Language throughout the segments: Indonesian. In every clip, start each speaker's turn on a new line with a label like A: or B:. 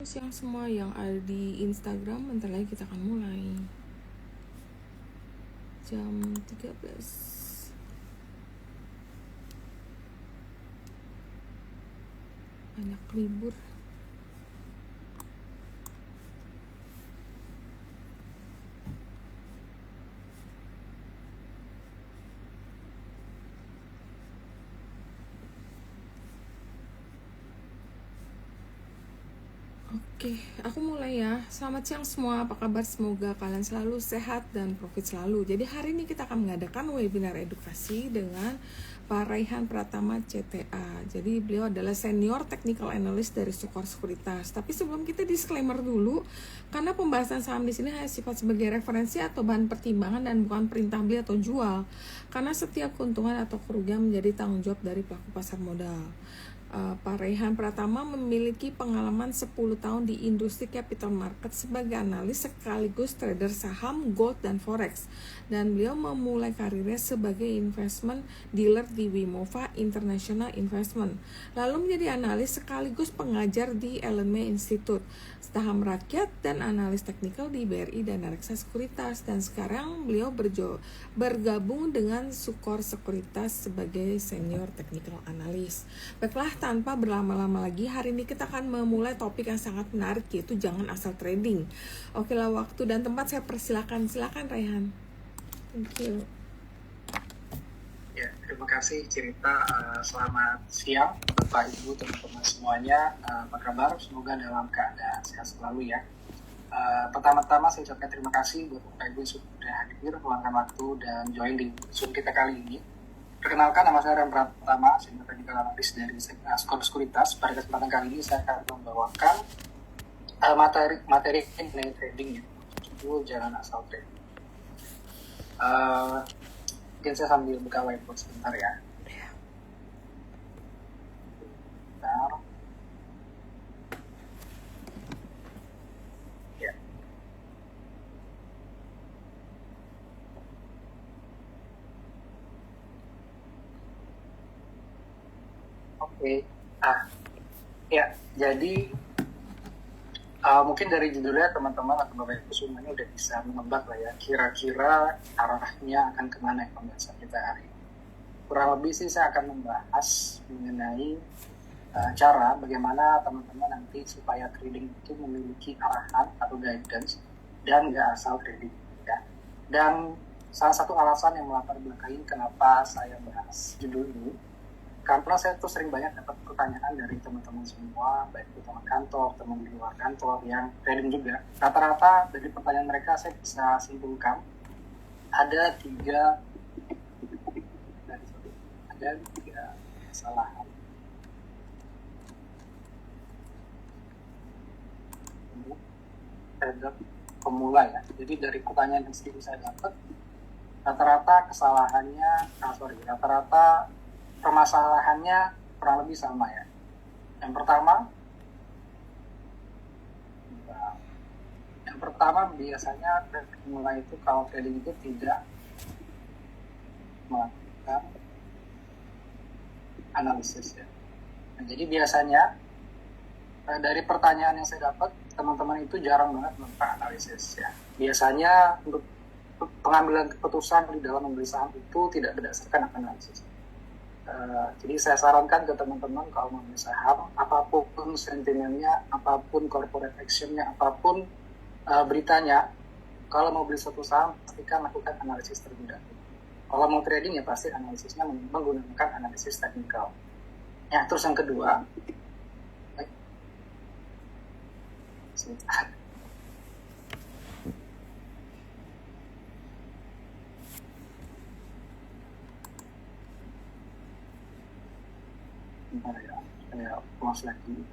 A: Siang semua yang ada di Instagram, bentar lagi kita akan mulai jam 13. Banyak libur. Oke, aku mulai ya. Selamat siang semua, apa kabar? Semoga kalian selalu sehat dan profit selalu. Jadi hari ini kita akan mengadakan webinar edukasi dengan Pak Raihan Pratama CTA. Jadi beliau adalah Senior Technical Analyst dari Sukor Sekuritas. Tapi sebelum kita disclaimer dulu, karena pembahasan saham di sini hanya sifat sebagai referensi atau bahan pertimbangan dan bukan perintah beli atau jual. Karena setiap keuntungan atau kerugian menjadi tanggung jawab dari pelaku pasar modal. Pak Raihan Pratama memiliki pengalaman 10 tahun di industri capital market sebagai analis sekaligus trader saham, gold, dan forex. Dan beliau memulai karirnya sebagai investment dealer di Wimova International Investment. Lalu menjadi analis sekaligus pengajar di LME Institute, saham rakyat, dan analis teknikal di BRI dan Reksa Sekuritas. Dan sekarang beliau bergabung dengan Sukor Sekuritas sebagai senior technical analyst. Baiklah, tanpa berlama-lama lagi, hari ini kita akan memulai topik yang sangat menarik, yaitu jangan asal trading. Oke lah, waktu dan tempat saya persilakan. Silakan Raihan. Thank you.
B: Ya, terima kasih Cerita. Selamat siang Bapak Ibu teman-teman semuanya. Apa kabar? Semoga dalam keadaan sehat selalu ya. Pertama-tama saya ucapkan terima kasih buat Bapak Ibu sudah hadir, meluangkan waktu dan join di Zoom kita kali ini. Perkenalkan, nama saya Raihan Pratama, Senior Technical Analyst dari Sukor Sekuritas. Pada kesempatan kali ini saya akan membawakan materi mengenai trading ya. Itu jangan asal trading. Mungkin saya sambil buka whiteboard sebentar ya. Bentar. Ya. Oke. Ya, jadi mungkin dari judulnya teman-teman atau Bapak Ibu semuanya udah bisa menebak lah ya, kira-kira arahnya akan kemana ya pembahasan kita hari ini. Kurang lebih sih saya akan membahas mengenai cara bagaimana teman-teman nanti supaya trading itu memiliki arahan atau guidance dan nggak asal trading ya. Dan salah satu alasan yang melatar belakangi kenapa saya bahas judul ini, karena saya tuh sering banyak dapat pertanyaan dari teman-teman semua, baik itu teman kantor, teman di luar kantor yang trading juga. Rata-rata dari pertanyaan mereka saya bisa simpulkan ada tiga kesalahan terhadap pemula ya. Jadi dari pertanyaan yang sedikit saya dapat, rata-rata permasalahannya kurang lebih sama ya. Yang pertama biasanya pemula itu kalau trading itu tidak melakukan analisis ya. Nah, jadi biasanya dari pertanyaan yang saya dapat, teman-teman itu jarang banget melakukan analisis ya. Biasanya untuk pengambilan keputusan di dalam membeli saham itu tidak berdasarkan analisis. Jadi saya sarankan ke teman-teman kalau membeli saham, apapun sentimennya, apapun corporate actionnya, apapun beritanya, kalau mau beli suatu saham pastikan lakukan analisis terlebih dahulu. Kalau mau trading ya pasti analisisnya menggunakan analisis teknikal. Ya, terus yang kedua, bentar ya, saya close lagi.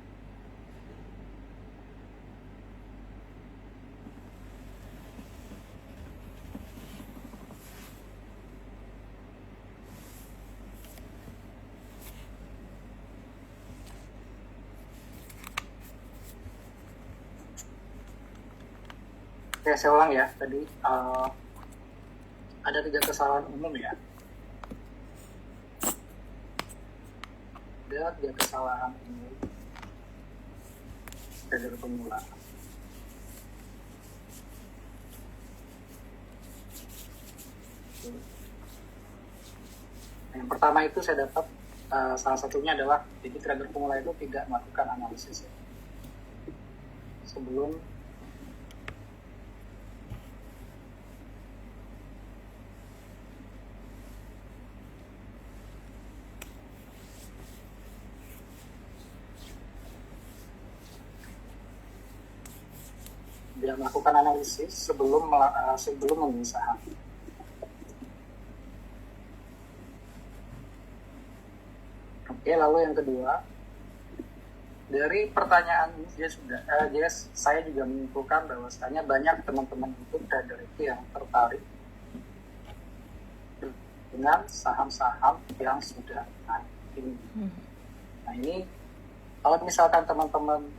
B: Oke, saya ulang ya, tadi ada 3 kesalahan umum ya. Ada 3 kesalahan umum trader pemula. Yang pertama itu saya dapat salah satunya adalah jadi trader pemula itu tidak melakukan analisis ya. Sebelum dia melakukan analisis sebelum membeli saham. Oke, lalu yang kedua, dari pertanyaan ini saya juga menyimpulkan bahwasanya banyak teman-teman itu trader itu yang tertarik dengan saham-saham yang sudah naik tinggi. Nah ini kalau misalkan teman-teman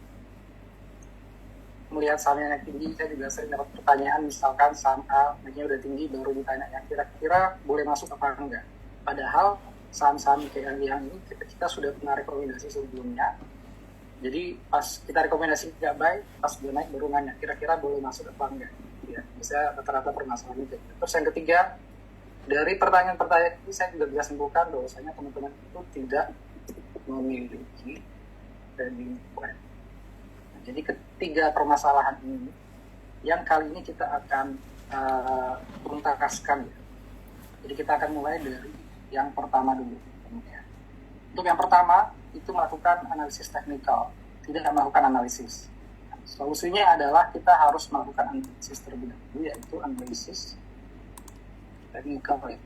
B: melihat sahamnya naik tinggi, saya juga sering dapat pertanyaan, misalkan saham A naiknya udah tinggi, baru ditanya yang kira-kira boleh masuk apa enggak. Padahal saham-saham kayak yang ini kita sudah pernah rekomendasi sebelumnya. Jadi pas kita rekomendasi nggak buy, pas udah naik baru nanya kira-kira boleh masuk apa enggak. Ya, bisa rata-rata permasalahan itu. Terus yang ketiga, dari pertanyaan-pertanyaan ini saya juga bisa simpulkan bahwasanya teman-teman itu tidak memiliki trading plan. Jadi ketiga permasalahan ini yang kali ini kita akan tuntaskan ya. Jadi kita akan mulai dari yang pertama dulu. Untuk yang pertama itu melakukan analisis teknikal, tidak melakukan analisis. Solusinya adalah kita harus melakukan analisis terlebih dahulu, yaitu analisis teknikal ya.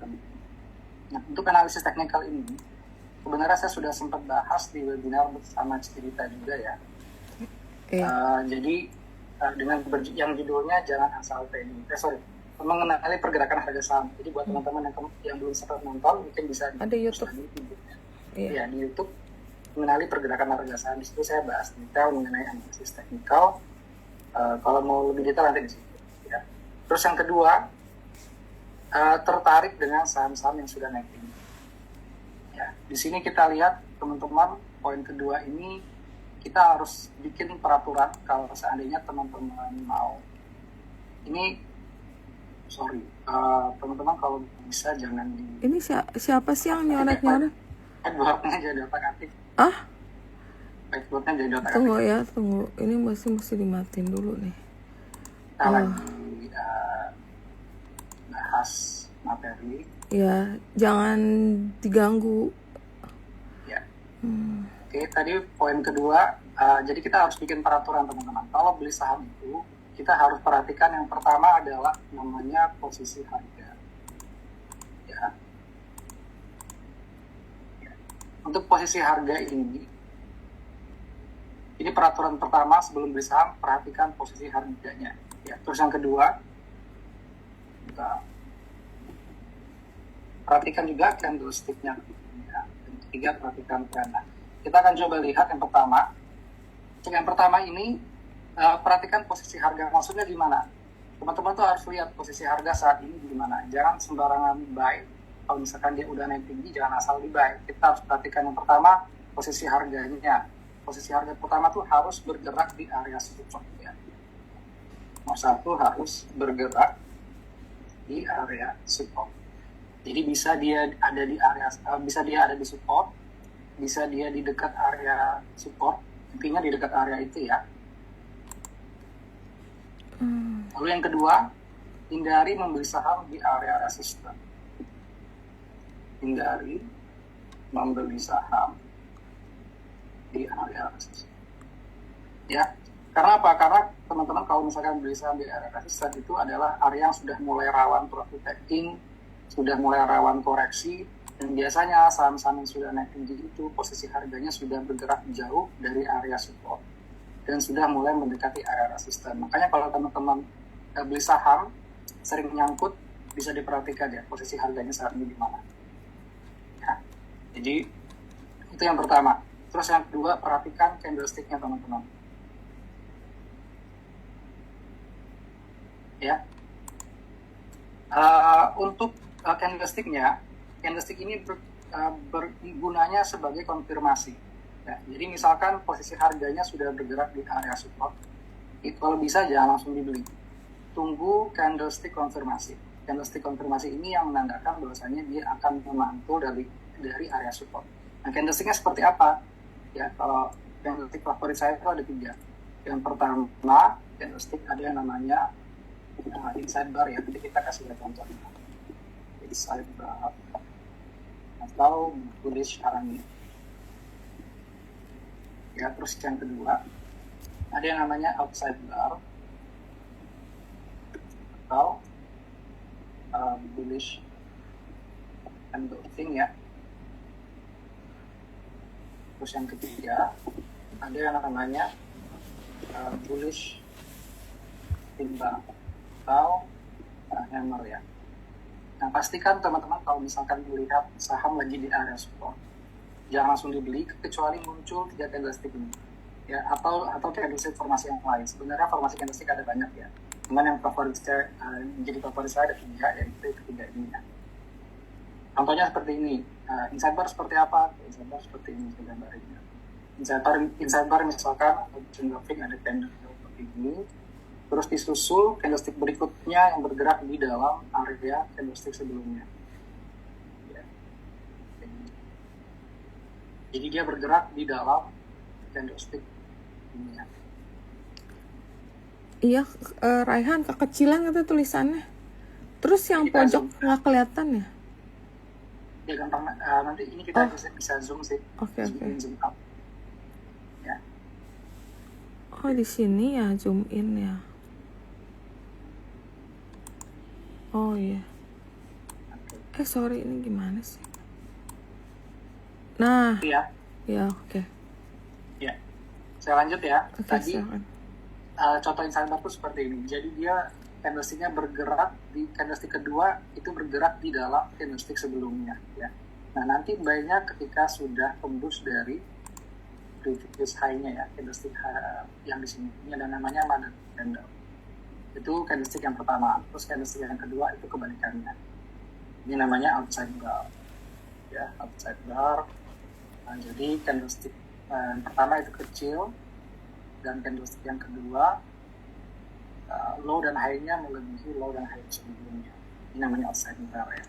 B: Nah, untuk analisis teknikal ini sebenarnya saya sudah sempat bahas di webinar bersama Cerita juga ya. Jadi dengan yang judulnya jangan asal trading. Mengenali pergerakan harga saham. Jadi buat teman-teman yang belum sempat nonton mungkin bisa
A: ada YouTube.
B: Ya di YouTube mengenali pergerakan harga saham. Di situ saya bahas detail mengenai analisis teknikal. Kalau mau lebih detail nanti di situ. Ya. Terus yang kedua tertarik dengan saham-saham yang sudah naik tinggi. Ya, di sini kita lihat teman-teman poin kedua ini kita harus bikin peraturan kalau seandainya teman-teman mau. Ini teman-teman kalau bisa jangan di.
A: Ini siapa sih yang nyoret-nyoret?
B: Whiteboardnya jadi otak-atik. Whiteboardnya jadi otak-atik.
A: Tunggu ya, tunggu. Ini mesti dimatiin dulu nih.
B: Kita lagi bahas materi.
A: Ya, jangan diganggu.
B: Ya. Oke, tadi poin kedua. Jadi kita harus bikin peraturan teman-teman. Kalau beli saham itu kita harus perhatikan yang pertama adalah namanya posisi harga. Ya. Untuk posisi harga ini peraturan pertama sebelum beli saham, perhatikan posisi harganya. Ya. Terus yang kedua, kita perhatikan juga candlestick-nya. Ya. Yang ketiga, perhatikan trend. Kita akan coba lihat yang pertama. Untuk yang pertama ini, perhatikan posisi harga. Maksudnya gimana? Teman-teman tuh harus lihat posisi harga saat ini gimana. Jangan sembarangan buy. Kalau misalkan dia udah naik tinggi, jangan asal di buy. Kita harus perhatikan yang pertama, posisi harganya. Posisi harga pertama tuh harus bergerak di area support. Ya. Nomor satu harus bergerak di area support. Jadi bisa dia ada di support, bisa dia di dekat area support. Intinya di dekat area itu ya. Lalu yang kedua, hindari membeli saham di area resisten. Hindari membeli saham di area resisten. Ya, karena apa? Karena teman-teman kalau misalkan beli saham di area resisten itu adalah area yang sudah mulai rawan profit taking, sudah mulai rawan koreksi, dan biasanya saham-saham yang sudah naik tinggi itu posisi harganya sudah bergerak jauh dari area support dan sudah mulai mendekati area resisten. Makanya kalau teman-teman beli saham sering nyangkut, bisa diperhatikan ya posisi harganya saat ini di mana. Ya. Jadi itu yang pertama. Terus yang kedua, perhatikan candlestick-nya teman-teman. Ya. Untuk candlestick-nya, candlestick ini bergunanya sebagai konfirmasi. Ya, jadi misalkan posisi harganya sudah bergerak di area support, itu kalau bisa jangan langsung dibeli. Tunggu candlestick konfirmasi. Candlestick konfirmasi ini yang menandakan bahwasanya dia akan memantul dari area support. Nah, candlesticknya seperti apa? Ya, kalau candlestick favorit saya itu ada 3. Yang pertama, candlestick ada yang namanya inside bar ya. Jadi kita kasih lihat contohnya. Inside bar atau bullish arangnya. Ya, terus yang kedua ada yang namanya outside bar atau bullish engulfing ya. Terus yang ketiga ada yang namanya bullish timba atau hammer ya. Nah, pastikan teman-teman kalau misalkan melihat saham lagi di area support, jangan langsung dibeli kecuali muncul 3 candlestick ini. Ya, atau candlestick formasi yang lain. Sebenarnya formasi candlestick ada banyak ya. Cuman yang favorit saya, jadi favorit saya ada 3, yaitu 3 ini ya. Contohnya seperti ini. Inside bar seperti apa? Inside bar seperti ini gambarnya. Inside bar misalkan grafik ada candle seperti ini. Terus disusul candlestick berikutnya yang bergerak di dalam area candlestick sebelumnya. Ya. Jadi dia bergerak di dalam candlestick ini ya.
A: Iya, Raihan kekecilan itu tulisannya. Terus yang
B: Kita
A: pojok
B: zoom.
A: nggak kelihatan ya?
B: Ya gampang. Nanti ini kita bisa zoom sih.
A: Oke.
B: Zoom out. Ya.
A: Oh, di sini ya zoom in ya. Oh iya. Sorry, ini gimana sih? Nah,
B: Ya.
A: ya oke.
B: Ya. Saya lanjut ya.
A: Oke,
B: Tadi
A: silakan.
B: contoh inside bar itu seperti ini. Jadi dia candlesticknya bergerak di candlestick kedua itu bergerak di dalam candlestick sebelumnya ya. Nah, nanti banyak ketika sudah tembus dari previous high-nya ya, candlestick yang di sini. Ini ada namanya mother candle. Itu candlestick yang pertama. Terus candlestick yang kedua itu kebalikannya. Ini namanya outside bar. Ya, outside bar. Nah, jadi candlestick yang pertama itu kecil dan candlestick yang kedua low dan high-nya melebihi low dan high sebelumnya. Ini namanya outside bar ya.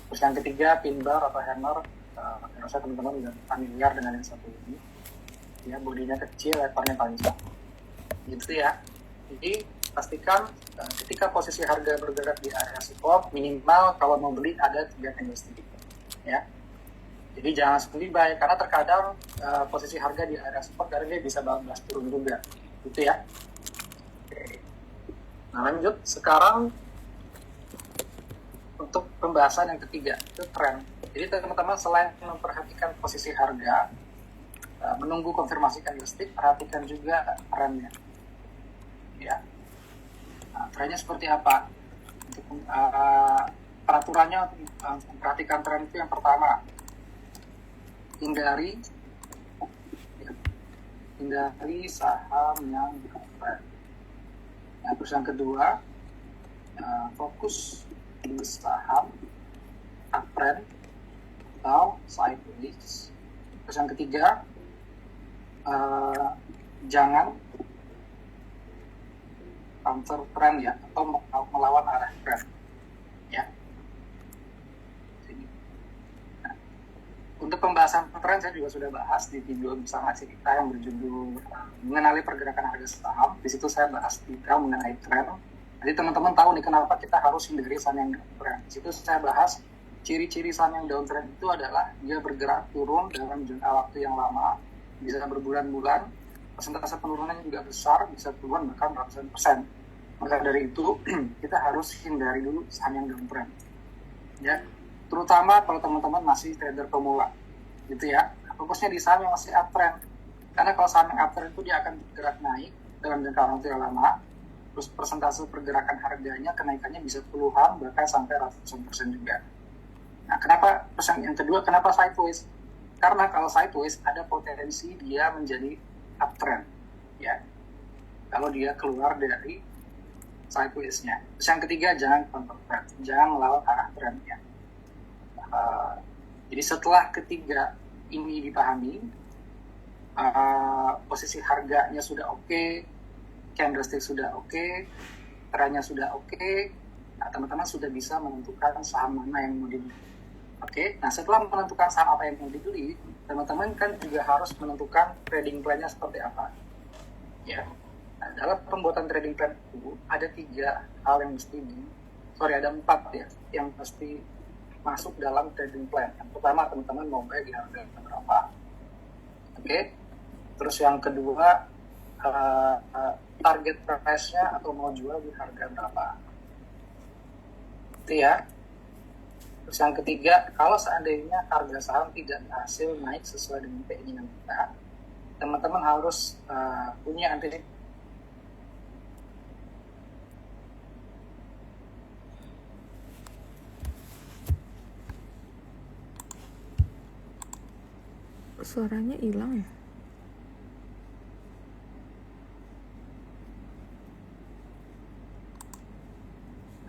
B: Terus yang ketiga pin bar atau hammer. Rasa teman-teman udah familiar dengan yang satu ini. Ya, bodinya kecil, ekornya panjang. Gitu ya. Jadi pastikan ketika posisi harga bergerak di area support, minimal kalau mau beli ada 3 candlestick ya. Jadi jangan langsung buy karena terkadang posisi harga di area support karena dia bisa bablas turun juga, gitu ya. Oke. Nah, lanjut sekarang untuk pembahasan yang ketiga itu tren. Jadi teman-teman selain memperhatikan posisi harga, menunggu konfirmasi candlestick, perhatikan juga trennya. Ya. Nah, trennya seperti apa? Untuk peraturannya memperhatikan tren itu yang pertama, hindari saham yang uptrend. Nah, terus yang kedua, fokus di saham uptrend atau sideways. Terus yang ketiga, jangan counter trend ya, atau melawan arah trend ya. Nah, untuk pembahasan tren saya juga sudah bahas di video bersama kita yang berjudul mengenali pergerakan harga saham. Di situ saya bahas detail mengenai tren. Jadi teman-teman tahu nih kenapa kita harus hindari saham yang downtrend. Di situ saya bahas ciri-ciri saham yang downtrend itu adalah dia bergerak turun dalam jangka waktu yang lama, bisa berbulan-bulan, persentase penurunannya juga besar, bisa turun bahkan ratusan persen. Maka dari itu kita harus hindari dulu saham yang downtrend ya, terutama kalau teman-teman masih trader pemula gitu ya. Fokusnya di saham yang masih uptrend, karena kalau saham yang uptrend itu dia akan bergerak naik dalam jangka waktu yang lama, terus persentase pergerakan harganya kenaikannya bisa puluhan bahkan sampai ratusan persen juga. Nah, kenapa persen yang kedua, kenapa sideways? Karena kalau sideways ada potensi dia menjadi uptrend ya, kalau dia keluar dari sideways-nya. Terus yang ketiga, jangan counter trend, jangan melawan arah trendnya. Jadi setelah ketiga ini dipahami, posisi harganya sudah oke, candlestick sudah oke, trennya sudah oke, nah, teman-teman sudah bisa menentukan saham mana yang mau dibeli. Oke, nah setelah menentukan saham apa yang mau dibeli, teman-teman kan juga harus menentukan trading plan-nya seperti apa. Ya, nah, dalam pembuatan trading plan itu ada 3 hal yang ada 4 ya, yang mesti masuk dalam trading plan. Yang pertama, teman-teman mau buy di harga berapa. Oke, terus yang kedua, target price-nya atau mau jual di harga berapa. Itu ya. Terus yang ketiga, kalau seandainya harga saham tidak berhasil naik sesuai dengan keinginan kita, teman-teman harus punya antisipasi.
A: Suaranya hilang ya?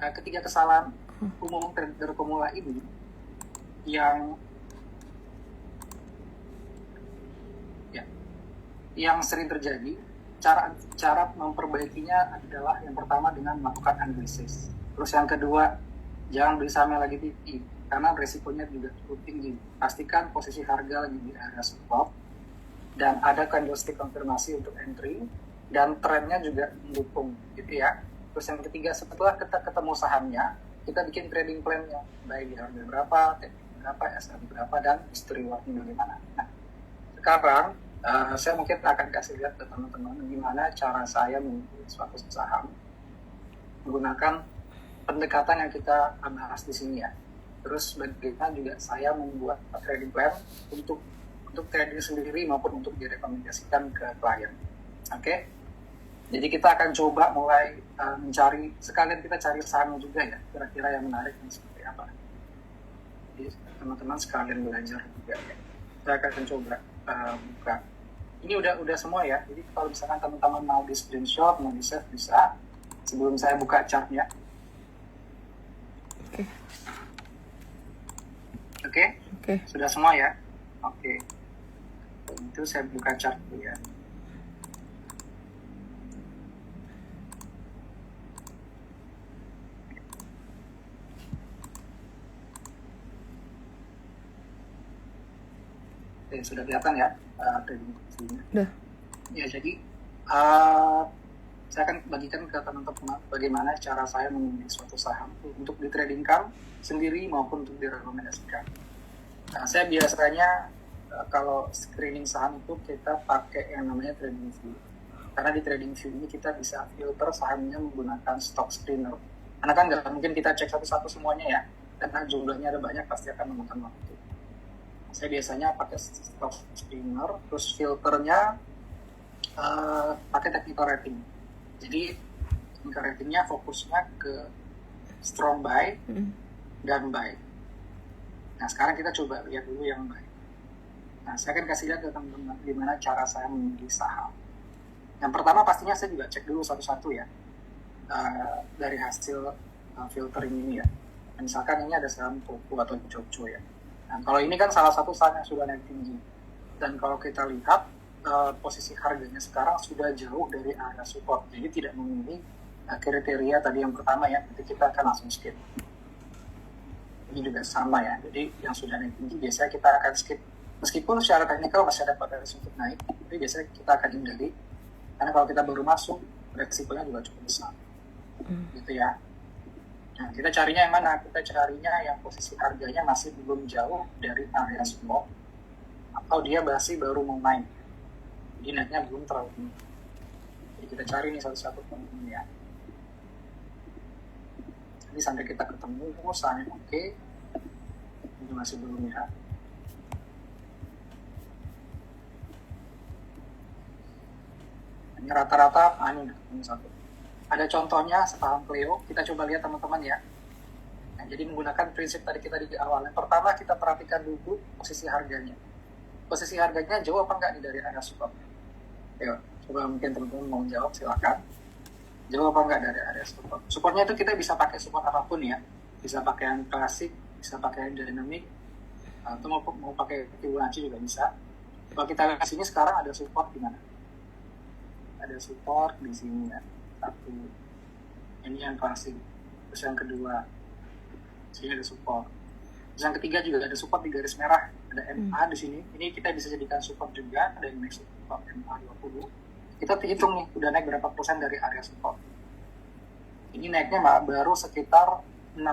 B: Ketiga kesalahan umum trader pemula ini yang sering terjadi, cara memperbaikinya adalah yang pertama dengan melakukan analisis. Terus yang kedua, jangan beli saham yang lagi tinggi karena resikonya juga cukup tinggi. Pastikan posisi harga lagi di area stop dan ada candlestick konfirmasi untuk entry dan trennya juga mendukung gitu ya. Terus yang ketiga, setelah kita ketemu sahamnya, kita bikin trading plan-nya, baik di harga berapa, teknik berapa, SR berapa, dan history reward-nya bagaimana. Nah, sekarang saya mungkin akan kasih lihat ke teman-teman gimana cara saya memilih suatu saham menggunakan pendekatan yang kita bahas di sini ya. Terus bagaimana juga saya membuat trading plan untuk trading sendiri maupun untuk direkomendasikan ke klien. Oke? Jadi kita akan coba mulai mencari, sekalian kita cari sahamnya juga ya, kira-kira yang menarik dan seperti apa. Jadi teman-teman sekalian belajar juga ya. Saya akan coba buka. Ini udah semua ya. Jadi kalau misalkan teman-teman mau di screenshot, mau di save bisa. Sebelum saya buka chartnya. Oke. Sudah semua ya. Oke. Itu saya buka chart dulu ya. Oke, sudah kelihatan ya trading portfolio-nya.
A: Udah.
B: Ya, jadi saya akan bagikan ke teman-teman bagaimana cara saya memilih suatu saham untuk ditradingkan sendiri maupun untuk direkomendasikan. Nah, saya biasanya kalau screening saham itu kita pakai yang namanya trading view. Karena di trading view ini kita bisa filter sahamnya menggunakan stock screener. Karena kan nggak mungkin kita cek satu-satu semuanya ya, karena jumlahnya ada banyak pasti akan memakan waktu. Saya biasanya pakai stock screener, terus filternya pakai technical rating. Jadi technical ratingnya fokusnya ke strong buy dan buy. Nah sekarang kita coba lihat dulu yang buy. Nah saya akan kasih lihat ke teman-teman gimana cara saya memilih saham. Yang pertama pastinya saya juga cek dulu satu-satu ya dari hasil filtering ini ya. Misalkan ini ada saham Poku atau Jojo ya. Nah, kalau ini kan salah satu saham yang sudah naik tinggi. Dan kalau kita lihat posisi harganya sekarang sudah jauh dari area support. Jadi tidak memenuhi kriteria tadi yang pertama ya. Nanti kita akan langsung skip. Ini juga sama ya. Jadi yang sudah naik tinggi biasanya kita akan skip. Meskipun secara teknikal masih ada potensi untuk naik, tapi biasanya kita akan hindari. Karena kalau kita baru masuk, resikonya juga cukup besar. Gitu ya. Nah, kita carinya yang mana? Kita carinya yang posisi harganya masih belum jauh dari area support atau dia masih baru mau naik. Jadi naiknya belum terlalu tinggi. Jadi kita cari nih satu-satu teman-teman ya. Jadi sampai kita ketemu saham yang oke, ini masih belum ya. Ini rata-rata, ini udah ketemu satu. Ada contohnya saham Cleo, kita coba lihat teman-teman ya. Nah, jadi menggunakan prinsip tadi kita di awal. Yang pertama kita perhatikan dulu posisi harganya. Posisi harganya jauh apa enggak nih dari area support? Ayo, coba mungkin teman-teman mau jawab silakan. Jauh apa enggak dari area support? Supportnya itu kita bisa pakai support apapun ya. Bisa pakai yang klasik, bisa pakai yang dynamic, atau mau pakai Fibonacci juga bisa. Kalau kita lihat di sini sekarang ada support di mana? Ada support di sini ya. Satu. Ini yang klasik. Terus yang kedua, sini ada support. Terus yang ketiga juga ada support di garis merah. Ada MA di sini. Ini kita bisa jadikan support juga. Ada yang naik support MA 20. Kita hitung nih, udah naik berapa persen dari area support. Ini naiknya baru sekitar 6%.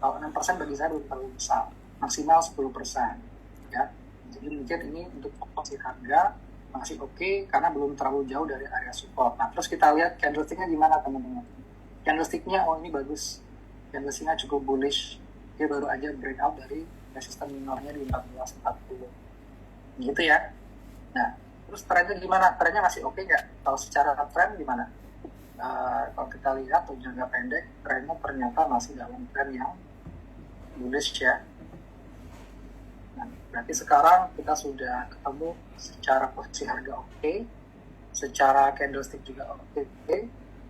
B: Kalau 6% bagi saya belum terlalu besar. Maksimal 10%. Ya. Jadi mungkin ini untuk posisi harga masih oke karena belum terlalu jauh dari area support. Nah, terus kita lihat candlesticknya gimana teman-teman. Candlesticknya, oh ini bagus. Candlesticknya cukup bullish. Dia baru aja breakout dari resisten minornya di 1440. Gitu ya. Nah, terus trennya gimana? Trennya masih oke nggak? Kalau secara tren gimana? Kalau kita lihat untuk jangka pendek, trennya ternyata masih dalam tren yang bullish ya. Nah, berarti sekarang kita sudah ketemu secara posisi harga oke, secara candlestick juga oke,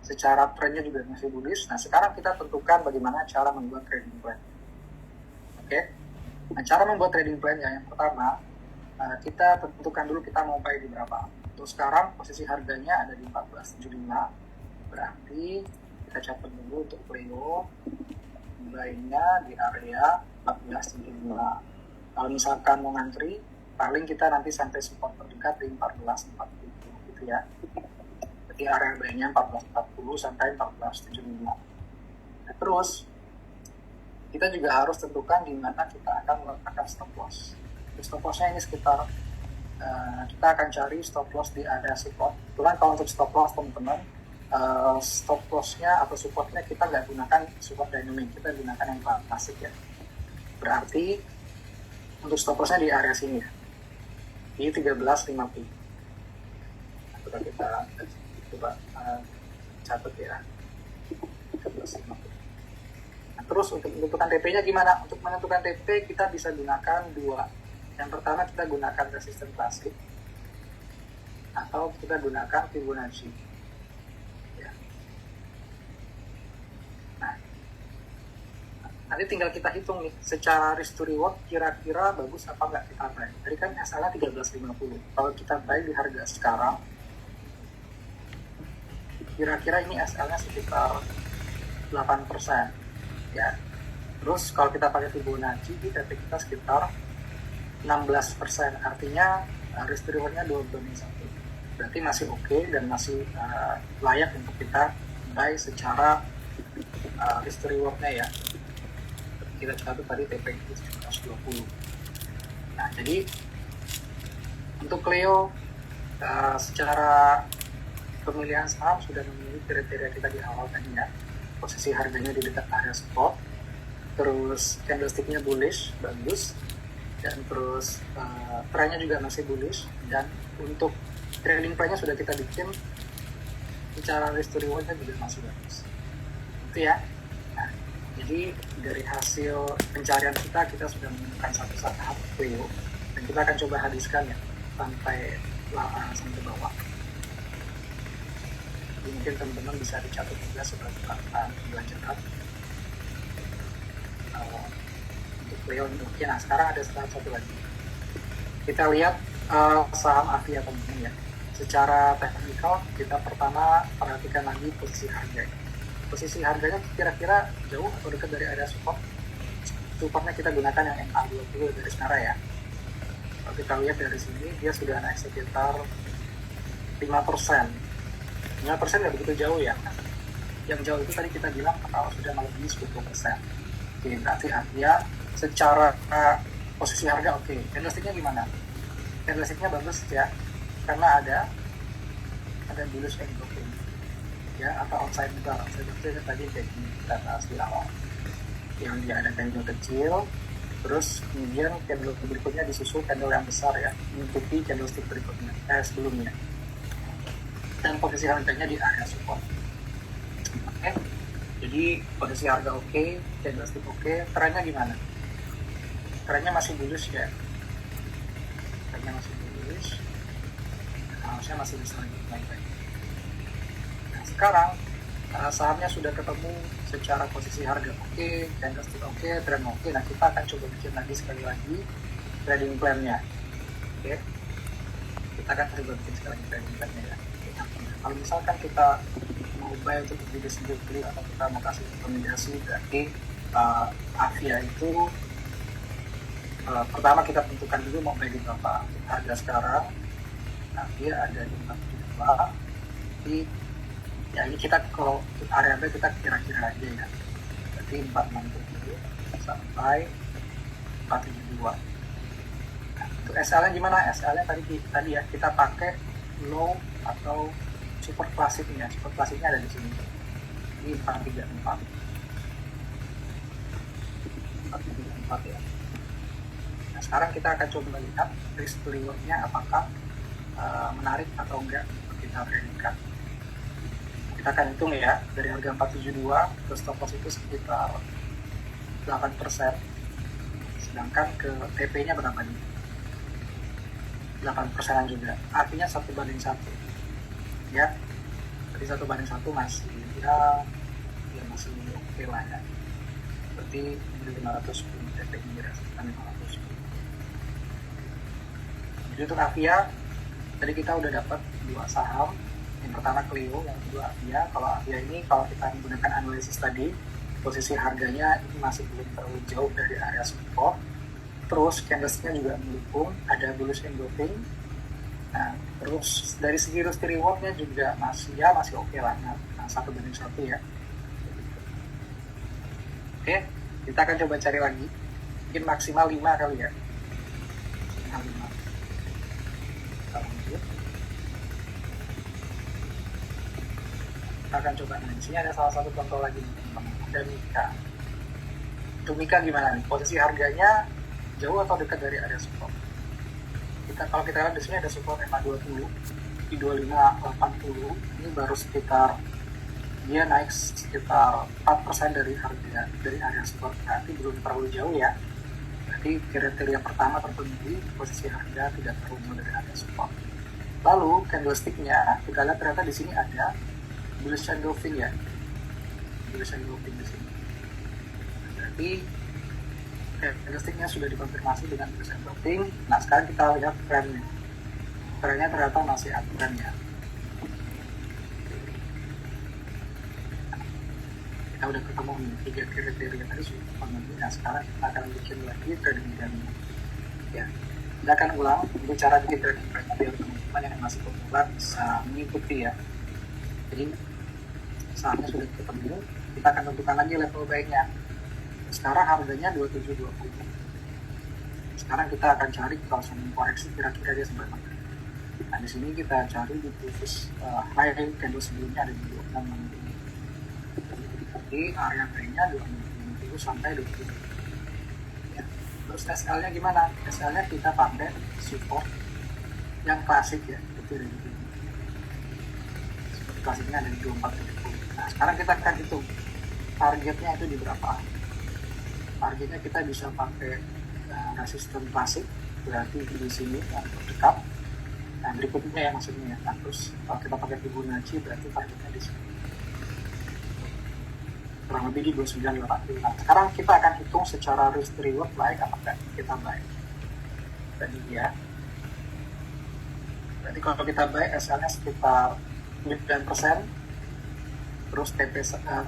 B: secara trennya juga masih bullish. Nah, sekarang kita tentukan bagaimana cara membuat trading plan. Oke? Nah, cara membuat trading plan yang pertama, kita tentukan dulu kita mau buy di berapa. Untuk sekarang posisi harganya ada di 1475, berarti kita catat dulu untuk Leo, buy-nya di area 1475. Kalau misalkan mau ngantri, paling kita nanti sampai support terdekat di 1440 gitu ya. Jadi area buy-nya 1440 sampai 1475. Nah, terus kita juga harus tentukan di mana kita akan meletakkan stop loss. Stop loss-nya ini sekitar kita akan cari stop loss di area support. Kebetulan kalau untuk stop loss teman-teman, stop loss-nya atau support-nya kita nggak gunakan support dynamic, kita gunakan yang klasik ya. Berarti untuk stop loss-nya di area sini ya, di 1350. Nah, kita coba catat ya, 1350. Nah, terus untuk menentukan TP-nya gimana? Untuk menentukan TP kita bisa gunakan dua. Yang pertama kita gunakan resisten klasik atau kita gunakan Fibonacci. Ya. Nah, nanti tinggal kita hitung nih, secara risk to reward kira-kira bagus apa nggak kita buy. Tadi kan SL-nya 1350. Kalau kita buy di harga sekarang, kira-kira ini SL-nya sekitar 8%. Ya. Terus kalau kita pakai Fibonacci, TP kita sekitar 16%. Artinya risk to reward-nya 2/1. Berarti masih oke dan masih layak untuk kita buy secara risk to reward-nya ya. Kita catat tadi TP itu 120. Nah, jadi untuk Cleo secara pemilihan saham sudah memiliki kriteria kita di awal tadi ya. Posisi harganya di dekat area support, terus candlestick-nya bullish, bagus, dan terus trennya juga masih bullish, dan untuk trading plan-nya sudah kita bikin, secara risk to reward-nya juga masih bagus. Itu ya. Nah, jadi dari hasil pencarian kita sudah menemukan satu saham Cleo, dan kita akan coba hadiskan ya sampai bawah. Jadi mungkin teman-teman bisa dicatat juga sebagai bahan pembelajaran untuk Cleo ini. Oke, nah sekarang ada satu lagi. Kita lihat saham Avia teman-teman ya. Secara teknikal kita pertama perhatikan lagi posisi harga. Posisi harganya kira-kira jauh atau dekat dari area support. Supportnya kita gunakan yang MA20 garis merah ya. Kalau kita lihat dari sini dia sudah naik sekitar 5%. 5% nggak begitu jauh ya. Yang jauh itu tadi kita bilang kalau sudah melebihi 10%. Oke, berarti Avia secara posisi harga oke. Candlestick-nya gimana? Candlestick-nya bagus ya, karena ada bullish engulfing ya, atau outside bar. Outside bar itu tadi kayak kita bahas di awal, yang dia ada candle kecil, terus kemudian candle berikutnya disusul candle yang besar ya, mengikuti candlestick berikutnya sebelumnya, dan posisi harganya di area support. Oke, jadi posisi harga oke, candlestick oke. Trennya gimana? Trennya masih bullish ya, trennya masih bullish, harusnya masih bisa naik lagi. Nah, sekarang sahamnya sudah ketemu secara posisi harga oke, candlestick oke, tren oke. Nah, kita akan coba bikin lagi sekali lagi trading plan-nya. Oke, kita akan coba bikin sekarang trendingnya ya. Kalau misalkan kita mau buy untuk diri sendiri atau kita mau kasih rekomendasi, berarti Avia itu pertama kita tentukan dulu mau buy di berapa harga sekarang. Avia ada di 42. Jadi ya ini kita kalau area buy kita kira-kira aja ya. Berarti 460 sampai 472. Untuk SL-nya gimana? SL-nya tadi ya kita pakai low atau super klasiknya. Super klasiknya ada di sini. Ini 434. 434 ya. Nah, sekarang kita akan coba lihat risk reward-nya apakah menarik atau enggak kita trade-kan. Kita akan hitung ya, dari harga 472 ke stop loss itu sekitar 8%. Sedangkan ke TP-nya berapa nih? 8%-an juga. Artinya 1:1. Ya. Jadi 1:1 masih ya masih oke lah ya. Berarti 510 TP ini sekitar 510. Jadi untuk Avia tadi kita udah dapat 2 saham. Yang pertama Clio, yang kedua Avia. Kalau Avia ini kalau kita menggunakan analisis tadi, posisi harganya ini masih belum terlalu jauh dari area support. Terus candlestick-nya juga mendukung, ada bullish engulfing. Nah, terus dari segi risk reward-nya juga masih oke lah. Nah, 1:1 ya. Oke, kita akan coba cari lagi. Mungkin maksimal 5 kali ya. Maksimal 5. Kita lanjut. Kita akan coba. Nah, di sini ada salah satu contoh lagi. Ada Mika. Untuk Mika gimana nih? Posisi harganya jauh atau dekat dari area support? Kalau kita lihat di sini ada support MA20 di 2580. Ini baru sekitar dia naik sekitar 4% dari area support. Berarti belum terlalu jauh ya. Berarti kriteria pertama terpenuhi, posisi harga tidak terlalu jauh dari area support. Lalu candlestick-nya kita lihat ternyata di sini ada bullish engulfing ya. Bullish engulfing di sini. Berarti candlestick-nya sudah dikonfirmasi dengan bullish engulfing. Nah, sekarang kita lihat trendnya. Trendnya ternyata masih uptrend ya. Kita udah ketemu nih 3 kriteria tadi sudah terpenuhi. Nah, sekarang kita akan bikin lagi trading plan-nya. Ya, kita akan ulang untuk cara bikin trading plan-nya biar teman-teman yang masih pemula bisa mengikuti ya. Jadi saatnya sudah ketemu, kita akan tentukan lagi level baiknya. Sekarang harganya 2720. Sekarang kita akan cari kalau semua koreksi kira-kira dia seberapa. Nah, di sini kita cari di previous high candle sebelumnya ada di 2660. Jadi area baiknya 2660 sampai 27. Ya. Terus SL-nya gimana? SL-nya kita pakai support yang klasik ya, itu dari support klasiknya ada di 2470. Nah, sekarang kita akan hitung targetnya itu di berapa. Targetnya kita bisa pakai resisten klasik, berarti di sini yang terdekat. Nah, berikutnya ya maksudnya. Nah, terus kalau kita pakai Fibonacci berarti targetnya di sini. Kurang lebih di 2980. Nah, sekarang kita akan hitung secara risk reward baik apakah kita buy. Tadi ya. Berarti kalau kita buy SL-nya sekitar 9%. Terus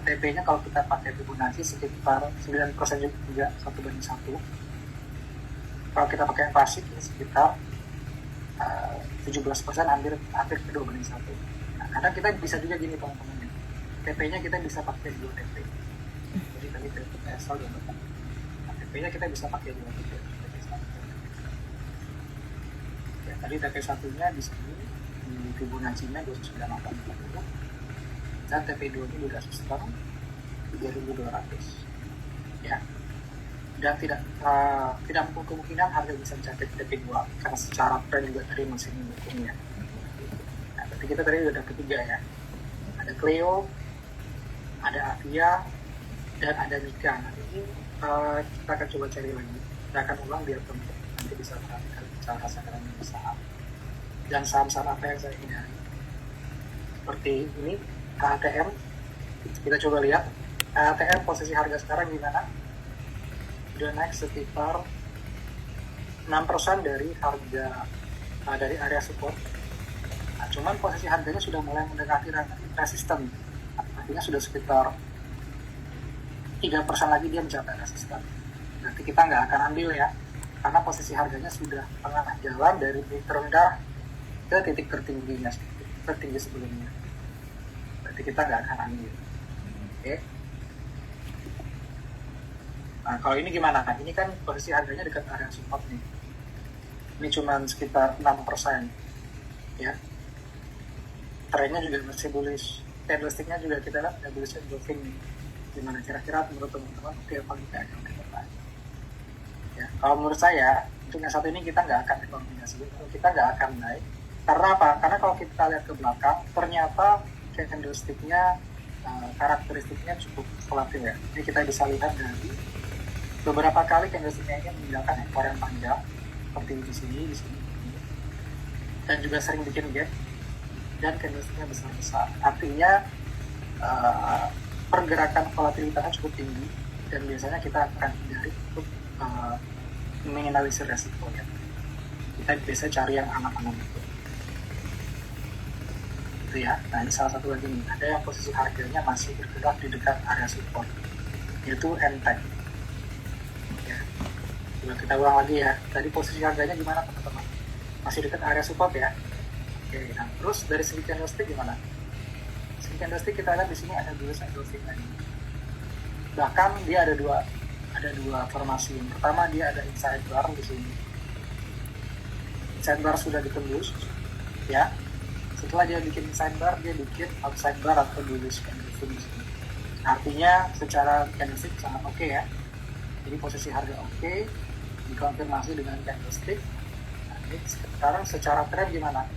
B: TP-nya kalau kita pakai Fibonacci sekitar 9% juga 1:1. Kalau kita pakai klasik ya sekitar 17%, hampir ke 2:1. Nah, kadang kita bisa juga gini teman-teman. TP-nya kita bisa pakai 2 TP. Jadi tadi TP SL dan nah, TP-nya kita bisa pakai 2 TP. Ya, tadi TP satunya di sini di Fibonacci-nya 2980. Dan TP2 ini sudah sistem 3.200 ya, dan tidak menutup kemungkinan harga bisa mencapai TP2 karena secara tren juga tadi masih mendukungnya. Nah, berarti kita tadi sudah ketiga ya, ada Clio, ada Avia, dan ada Mika. Nah, ini kita akan coba cari lagi, kita akan ulang biar teman-teman nanti bisa perhatikan cara saham saham dan saham-saham apa yang saya hindari. Seperti ini ATM, kita coba lihat ATM posisi harga sekarang gimana. Udah naik sekitar 6% dari harga dari area support. Nah, cuman posisi harganya sudah mulai mendekati resisten, artinya sudah sekitar 3% lagi dia mencapai resisten. Berarti kita nggak akan ambil ya, karena posisi harganya sudah tengah jalan dari titik terendah ke titik tertinggi sebelumnya. Berarti kita nggak akan ambil. Oke. Nah, kalau ini gimana? Ini kan posisi harganya dekat area support nih. Ini cuma sekitar 6%. Ya. Trennya juga masih bullish. Candlestick-nya juga kita lihat ada bullish engulfing nih. Gimana kira-kira menurut teman-teman? Oke, apa enggak? Ya, kalau menurut saya, untuk yang satu ini kita nggak akan rekomendasi. Kita nggak akan naik. Karena apa? Karena kalau kita lihat ke belakang, ternyata candlestick-nya karakteristiknya cukup volatil ya. Jadi kita bisa lihat dari beberapa kali candlestick-nya ini meninggalkan ekor yang panjang, seperti di sini, dan juga sering bikin gap, dan candlestick-nya besar-besar. Artinya pergerakan volatilitasnya cukup tinggi, dan biasanya kita akan hindari untuk meminimalisir resikonya. Kita biasa cari yang aman-aman itu. Ya. Nah, ini salah satu lagi nih. Ada yang posisi harganya masih bergerak di dekat area support, yaitu NTEC. Ya. Coba kita ulang lagi ya. Tadi posisi harganya gimana teman-teman? Masih dekat area support ya. Oke. Nah, terus dari segi candlestick gimana? Segi candlestick kita lihat di sini ada bullish engulfing tadi. Bahkan dia ada dua formasi. Yang pertama dia ada inside bar di sini. Inside bar sudah ditembus, ya. Setelah dia bikin inside bar, dia bikin outside bar atau bullish engulfing di sini. Artinya secara candlestick sangat oke ya. Jadi posisi harga oke, dikonfirmasi dengan candlestick. Nah, ini sekarang secara tren gimana?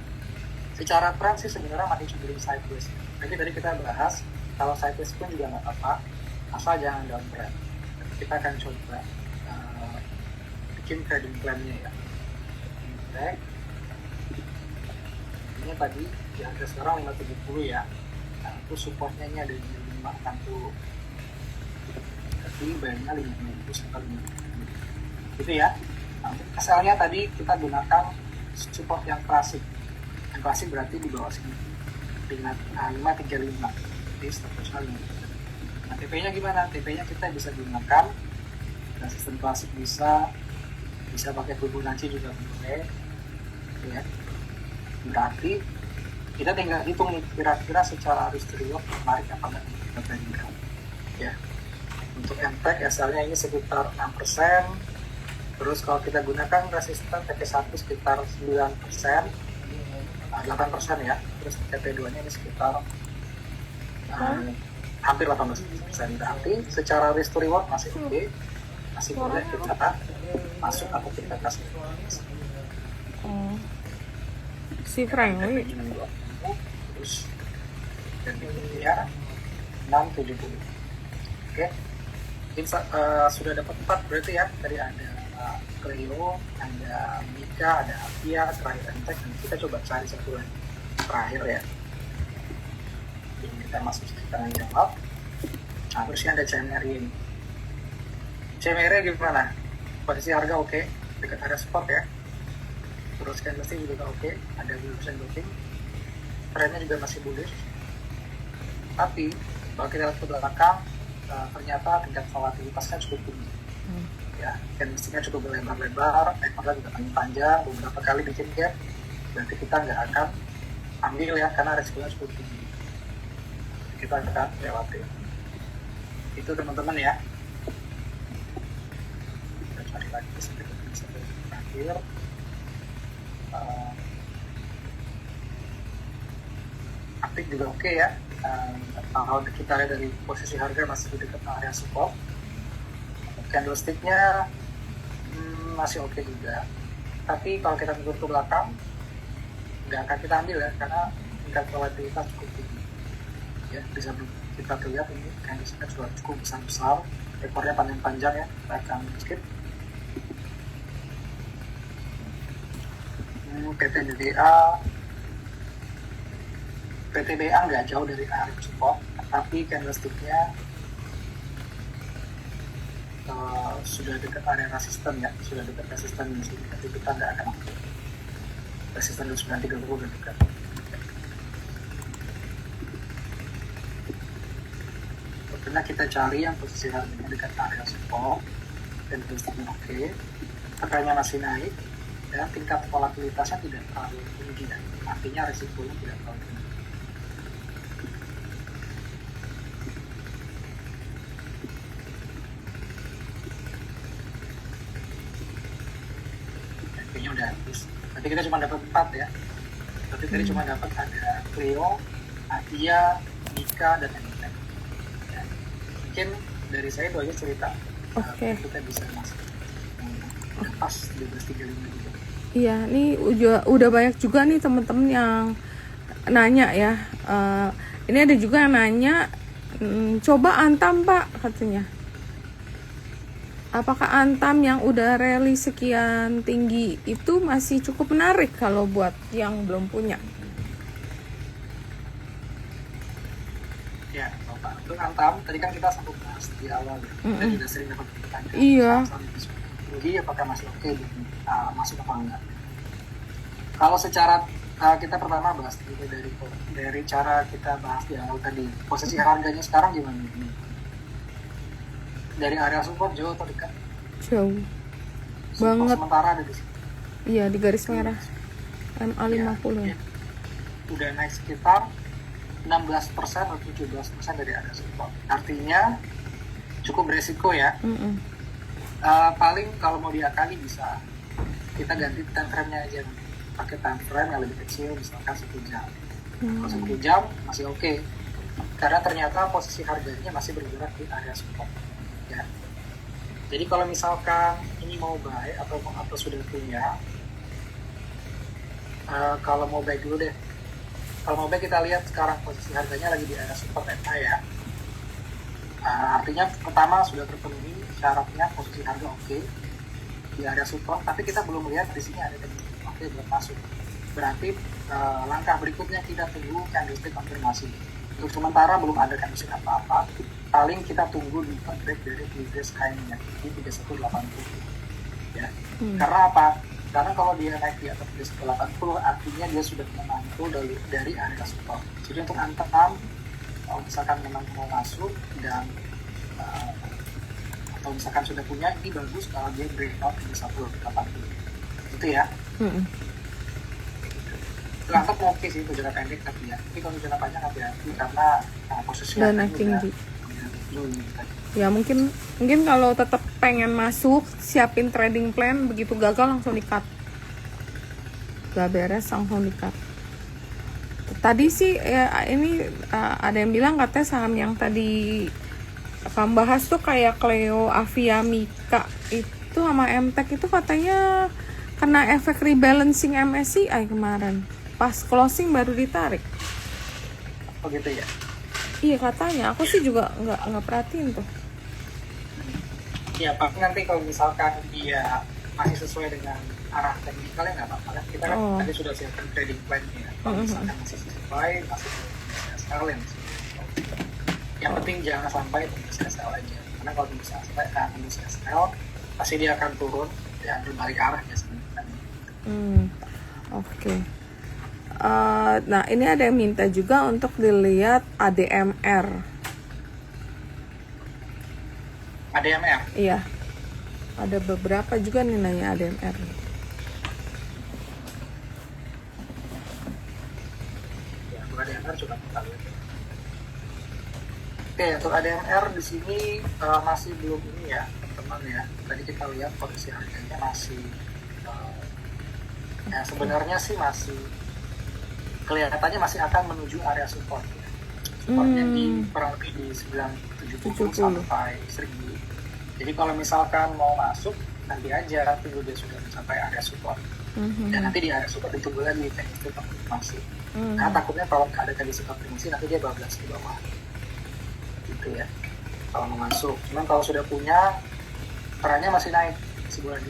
B: Secara tren sih sebenarnya masih cenderung sideways. Jadi tadi kita bahas kalau sideways pun juga nggak apa-apa, asal jangan downtrend. Kita akan coba bikin trading plan-nya ya. Oke. Ini tadi di harga sekarang 570 ya. Nah, itu supportnya ini ada di 560. Jadi bayarnya 50 sampai 50. Gitu ya. Nah, asalnya tadi kita gunakan support yang klasik. Yang klasik berarti di bawah sini dengan 535. Jadi stopnya 5. Nah, TP-nya gimana? TP-nya kita bisa gunakan dan sistem klasik bisa pakai Fibonacci juga boleh. Ya. Berarti kita tinggal hitung nih kira-kira secara risk reward menarik apa enggak kita bandingkan. Ya. Untuk MTEC asalnya ini sekitar 6%. Terus kalau kita gunakan resisten TP1 sekitar 9%, 8% ya. Terus TP2-nya ini sekitar hampir 18%. Berarti secara risk reward masih oke. Masih boleh kita masuk atau kita kasih.
A: Si Frank
B: terus dan ya 670. Oke. Sudah dapat 4 berarti ya. Tadi ada Clio, ada Mika, ada Avia, terakhir MTEC, dan kita coba cari satu lagi terakhir ya. Jadi kita masuk kita jawab. Nah, terusnya ada CMRI ini. CMRI gimana? Posisi harga oke, dekat area support ya. Terus candlestick juga oke, ada bullish engulfing. Trennya juga masih bullish. Tapi kalau kita lihat ke belakang, ternyata tingkat volatilitasnya cukup tinggi. Ya, candlesticknya cukup lebar-lebar, ekornya juga panjang, beberapa kali bikin gap. Berarti kita nggak akan ambil ya, karena resikonya cukup tinggi. Kita akan lewati. Itu teman-teman ya. Kita cari lagi sampai terakhir. Aktif juga oke ya. Kalau kita lihat dari posisi harga masih di dekat area support. Candlestick-nya masih oke juga. Tapi kalau kita mundur ke belakang, nggak akan kita ambil ya, karena tingkat volatilitas cukup tinggi. Ya, bisa kita lihat ini candlestick-nya juga cukup besar-besar, ekornya panjang-panjang ya. Kita akan skip. PTBA nggak jauh dari area support, tapi candlestick-nya sudah dekat area resisten ya, sudah dekat resisten di sini, tapi kita nggak akan masuk. Resisten 930 udah dekat. Karena kita cari yang posisi harganya dekat area support dan resistnya oke, harganya masih naik dan tingkat volatilitasnya tidak terlalu tinggi, dan artinya risikonya tidak terlalu tinggi. Kayaknya udah habis. Nanti kita cuma dapat 4 ya. Tapi tadi cuma dapat ada Cleo, Atia, Nika, dan Emtek. Ya. Mungkin dari saya itu aja cerita.
A: Oke.
B: Kita bisa masuk. Udah pas 12.35 juga.
A: Iya, nih udah banyak juga nih temen-temen yang nanya ya. Ini ada juga yang nanya, coba Antam Pak katanya. Apakah Antam yang udah rally sekian tinggi itu masih cukup menarik kalau buat yang belum punya?
B: Ya, Bapak. Untuk Antam, tadi kan kita sempat bahas di awal ya. Kita juga sering dapat pertanyaan.
A: Iya.
B: Tinggi apakah masih oke masuk apa enggak? Kalau secara kita pertama bahas dulu dari cara kita bahas di awal tadi. Posisi harganya sekarang gimana? Dari area support jauh atau dekat?
A: Jauh
B: Support
A: banget.
B: sementara ada di sini.
A: Iya, di garis merah MA50 ya.
B: Udah naik sekitar 16% atau 17% dari area support. Artinya cukup beresiko ya. Paling kalau mau diakali bisa kita ganti time frame-nya aja, pakai time frame yang lebih kecil, misalkan 1 jam. Kalau 1 jam masih oke, karena ternyata posisi harganya masih bergerak di area support ya. Jadi kalau misalkan ini mau buy atau sudah punya, kalau mau buy dulu deh. Kalau mau buy kita lihat sekarang posisi harganya lagi di area support MA ya. Artinya pertama sudah terpenuhi syaratnya, posisi harga oke di area support, tapi kita belum lihat di sini ada oke belum masuk. Berarti langkah berikutnya kita tunggu candlestick konfirmasi. Untuk sementara belum ada candlestick apa-apa. Paling kita tunggu di break dari previous high-nya di 3180 ya. Karena apa? Karena kalau dia naik di atas 3180 artinya dia sudah memantul dari area support. Jadi untuk Antam, kalau misalkan memang mau masuk dan atau misalkan sudah punya, ini bagus kalau dia breakout di 180 itu ya. Langkah oke sih untuk jangka pendek, tapi ya tapi kalau jangka panjang hati-hati karena posisinya
A: naik tinggi. Ya mungkin kalau tetap pengen masuk, siapin trading plan, begitu gagal langsung di-cut. Gak beres langsung di-cut. Tadi sih ya, ini ada yang bilang katanya saham yang tadi kamu bahas tuh kayak Cleo, Avia, Mika itu sama Emtek itu katanya kena efek rebalancing MSCI kemarin. Pas closing baru ditarik.
B: Oh gitu ya?
A: Iya katanya, aku sih juga nggak perhatiin tuh.
B: Ya paling nanti kalau misalkan dia masih sesuai dengan arah teknikalnya nggak apa-apa. Kita kan tadi sudah siapkan trading plan ya. Kalau misalkan masih sesuai, masih bisa sekalian. Yang penting jangan sampai tembus SL aja. Karena kalau tembus SL, pasti dia akan turun dan berbalik arah ya sebenarnya.
A: Oke. Nah ini ada yang minta juga untuk dilihat ADMR.
B: ADMR?
A: Iya. Ada beberapa juga nih nanya ADMR.
B: Ya, untuk ADMR coba kita lihat. Oke, untuk ADMR di sini masih belum ini ya, teman-teman ya. Tadi kita lihat posisi harganya masih ya sebenarnya sih masih kelihatannya masih akan menuju area support ya. Supportnya di kurang lebih di 970 sampai 1000. Jadi kalau misalkan mau masuk nanti aja tunggu dia sudah mencapai area support. Dan nanti di area support ditunggu lagi teknik konfirmasi. Karena takutnya kalau nggak ada teknik konfirmasi nanti dia bablas di bawah. Gitu ya. Kalau mau masuk. Cuman kalau sudah punya perannya masih naik. Sebulan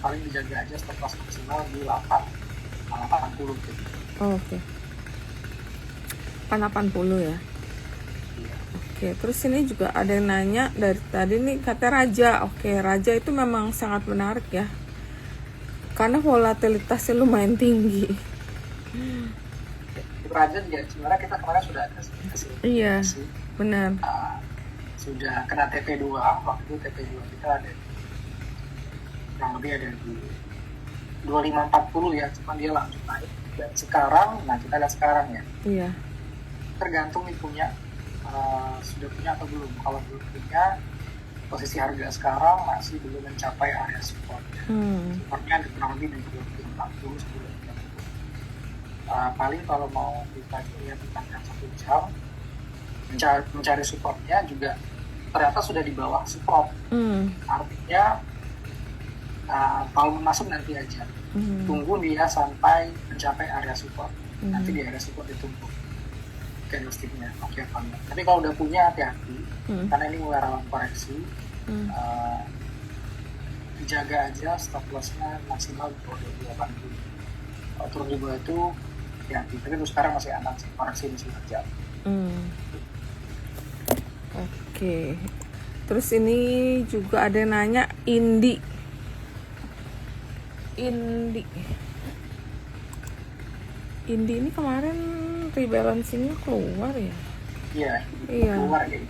B: paling dijaga aja stop loss maksimal di 80 gitu.
A: Oke. 80 ya.
B: Iya.
A: Oke. Oke, terus ini juga ada yang nanya dari tadi nih, kata Raja. Oke, Raja itu memang sangat menarik ya, karena volatilitasnya lumayan tinggi.
B: Raja juga sebenarnya kita kemarin sudah ada
A: Iya, benar.
B: Sudah kena TP2, waktu itu TP2 kita ada kurang lebih ada di 2540 ya, cuma dia langsung naik. Dan sekarang, nah kita lihat sekarang ya,
A: Iya.
B: tergantung nih punya sudah punya atau belum. Kalau belum punya, posisi harga sekarang masih belum mencapai area support. Supportnya ada kurang lebih di 2040 sebelum paling kalau mau kita lihat tentang 1 jam mencari supportnya juga ternyata sudah di bawah support. Artinya kalau masuk nanti aja, tunggu dia sampai mencapai area support. Nanti di area support ditunggu candlesticknya oke apa enggak. Tapi kalau udah punya, hati-hati karena ini mulai rawan koreksi. Jaga aja stop lossnya maksimal 2080. Kalau turun di bawah itu hati-hati. Tapi untuk sekarang masih aman sih, koreksi masih terjadi.
A: Oke. Terus ini juga ada yang nanya Indi ini kemarin rebalancingnya keluar ya?
B: Iya. Keluar ya.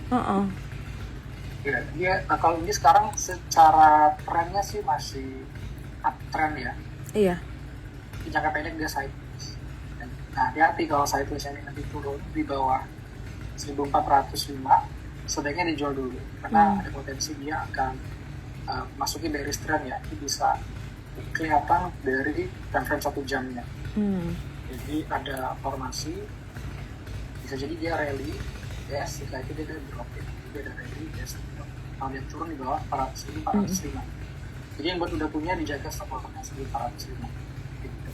B: Ya, dia kalau ini sekarang secara trennya sih masih uptrend ya.
A: Iya.
B: Di jangka pendek dia sideways. Nah, hati-hati kalau sideways ini nanti turun di bawah 1405, sebaiknya dijual dulu karena ada potensi dia akan masukin dari trend ya. Ini bisa kelihatan dari time 1 jamnya. Jadi ada formasi, bisa jadi dia rally, yes, setelah itu dia drop ya. Dia ada rally, yes, kalau dia turun di bawah 405. Jadi yang buat udah punya dijaga stop lossnya 1405. Gitu.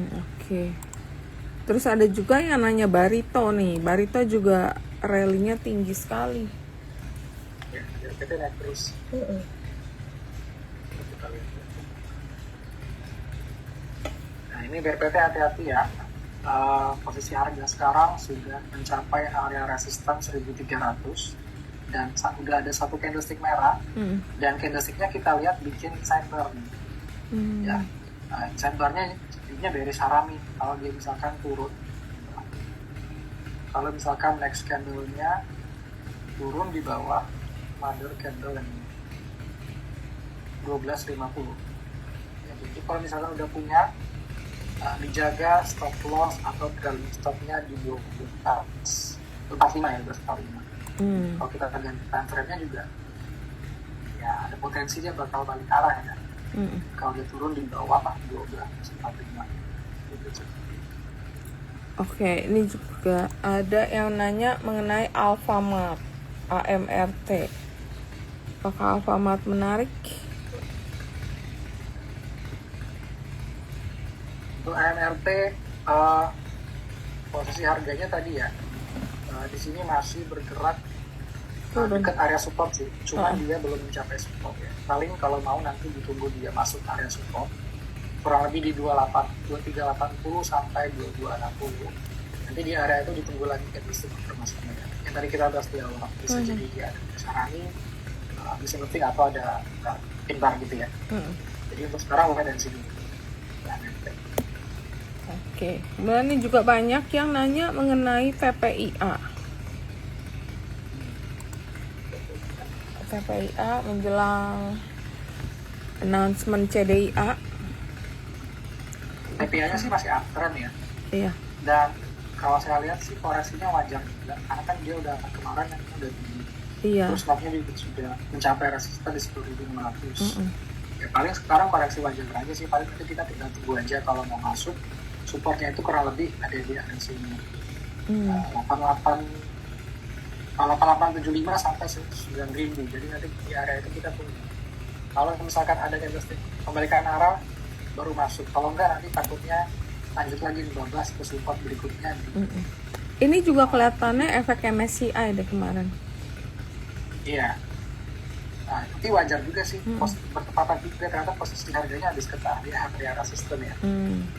A: Oke. Terus ada juga yang nanya Barito nih. Barito juga rally-nya tinggi sekali.
B: Ya, kita naik terus. Nah, ini BRPT hati-hati ya. Posisi harga sekarang sudah mencapai area resisten 1300 dan udah ada satu candlestick merah dan candlesticknya kita lihat bikin sidebar nih. Ya, sidebarnya jadinya bearish harami kalau dia misalkan turun. Kalau misalkan next candle-nya turun di bawah mother candle yang 1250 ya, jadi kalau misalkan udah punya dijaga stop loss atau trailing stopnya di 45 ya, 1245. Kalau kita ganti time frame-nya juga ya ada potensi dia bakal balik arah ya. Kalau dia turun di bawah 1245 gitu.
A: Oke, ini juga ada yang nanya mengenai Alfamart, AMRT. Apakah Alfamart menarik?
B: Untuk AMRT posisi harganya tadi ya di sini masih bergerak dekat area support sih, cuma dia belum mencapai support ya. Paling kalau mau nanti ditunggu dia masuk area support kurang lebih di 2380 sampai 2260. Nanti di area itu ditunggu lagi candlestick permasalahan yang tadi kita bahas di awal, bisa jadi dia ada sarani, bisa penting atau ada pin bar gitu ya. Jadi untuk sekarang mulai dari sini.
A: Oke, kemudian ini juga banyak yang nanya mengenai PPIA. PPIA menjelang announcement CDIA.
B: PPIA-nya sih masih uptrend ya.
A: Iya.
B: Dan kalau saya lihat sih koreksinya wajar juga, karena kan dia udah kemarin yang udah tinggi.
A: Iya.
B: Terus stopnya juga sudah mencapai resisten di 10.500. Ya paling sekarang koreksi wajar aja sih, paling nanti kita tinggal tunggu aja kalau mau masuk. Supportnya itu kurang lebih ada di area sini. 8875 sampai 9.000. Jadi nanti di area itu kita tunggu. Kalau misalkan ada candlestick pembalikan arah baru masuk. Kalau enggak nanti takutnya lanjut lagi 15 ke support berikutnya.
A: Ini juga kelihatannya efek MSCI deh kemarin.
B: Iya. Nah, itu wajar juga sih, bertepatan juga ternyata posisi harganya habis ke area resisten ya.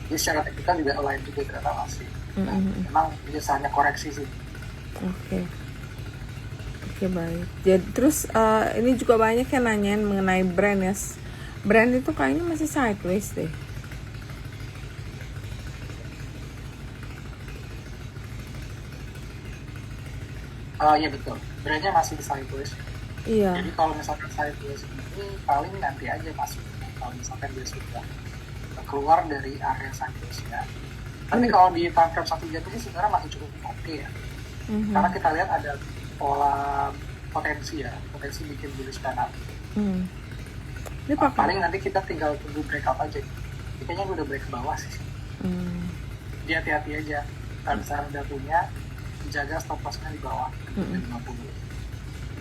B: Jadi secara teknikal juga lain juga ternyata masih. Memang biasanya koreksi sih.
A: Oke. Oke, baik. Jadi terus ini juga banyak yang nanyain mengenai brand ya. Brand itu kayaknya masih sideways deh.
B: Iya betul, brandnya masih sideways.
A: Iya.
B: Jadi kalau misalkan sideways ini paling nanti aja masuk. Kalau misalkan dia sudah keluar dari area sideways ya. Tapi kalau di time frame 1 jam ini sebenarnya masih cukup oke ya. Karena kita lihat ada pola potensi ya, potensi bikin bullish kanan.
A: Ini pakai.
B: Paling nanti kita tinggal tunggu breakout aja. Kayaknya udah break ke bawah sih. Dia hati-hati aja. Kalau misalnya udah punya, jaga stop lossnya di bawah 50.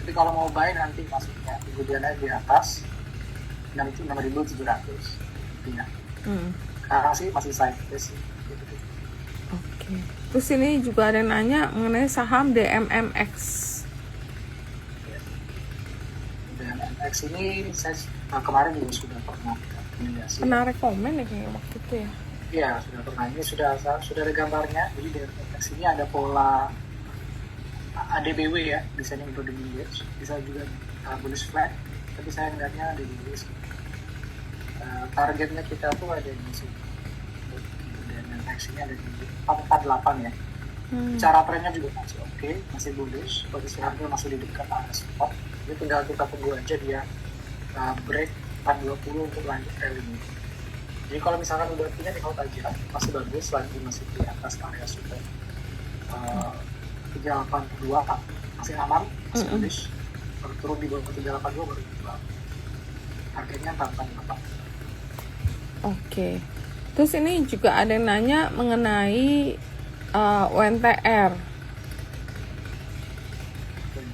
B: Jadi kalau mau buy nanti masuknya kemudian di atas 6.700 intinya. Karena sih masih sideways sih. Gitu.
A: Oke. Terus ini juga ada yang nanya mengenai saham DMMX.
B: DMMX ini saya kemarin juga sudah pernah rekomendasi.
A: Pernah rekomen ya kayak waktu itu ya?
B: Iya, sudah pernah. Ini sudah ada gambarnya. Jadi DMMX ini ada pola ADBW ya, descending to the bullish. Bisa juga bullish flat. Tapi saya ngeliatnya ada di bullish. Targetnya kita tuh ada di sini. DMMX ini ada di 448 ya. Cara trennya juga masih oke, masih bullish. Posisi harga masih di dekat area support. Jadi tinggal kita tunggu aja dia break 420 untuk lanjut rally ini. Jadi kalau misalkan udah punya di hold aja, masih bagus, lagi masih di atas area support 382 masih aman, masih bullish. Baru turun di bawah 382 baru jual. Harganya 448.
A: Oke. Terus ini juga ada yang nanya mengenai UNTR.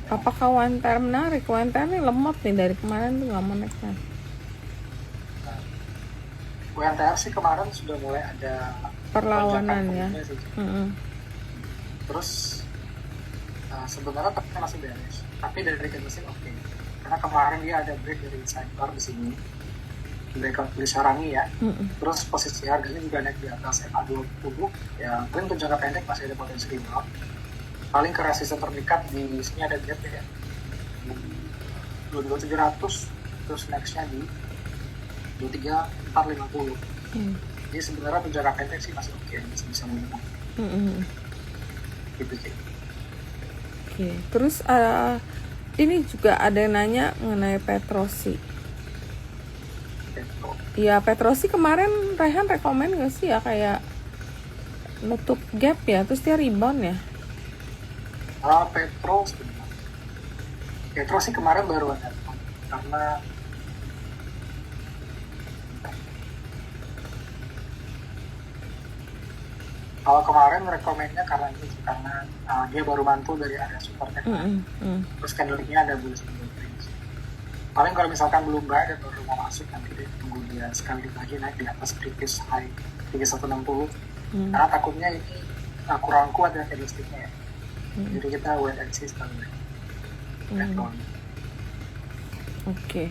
A: Apakah UNTR menarik? UNTR ini lemot nih dari kemarin tuh nggak mau naiknya.
B: UNTR sih kemarin sudah mulai ada
A: Perlawanan ya.
B: Terus sebenarnya tapi masih beres. Tapi dari kondisi oke. Karena kemarin dia ada break dari sidebar di sini. Breakout bullish sarangi ya. Terus posisi harganya juga naik di atas MA20 ya. Mungkin untuk jangka pendek masih ada potensi rebound. Paling ke resisten terdekat di sini ada gap ya. 22.700 terus nextnya di 23.450. Jadi sebenarnya untuk jangka pendek sih masih oke, masih bisa menang. Gitu sih.
A: Oke. Terus ini juga ada yang nanya mengenai Petrosi. Ya Petrosi kemarin Rehan rekomen gak sih ya kayak nutup gap ya, terus dia rebound ya?
B: Petro sih kemarin baru ada karena kalau kemarin rekomennya karena dia baru mantul dari area support terus candlesticknya ada bullish range. Paling kalau misalkan belum buy dan baru mau masuk nanti deh tunggu dia sekali lagi naik di atas previous high 3160 karena takutnya ini kurang kuat ya candlesticknya ya. Jadi kita wait and see sekali.
A: Oke.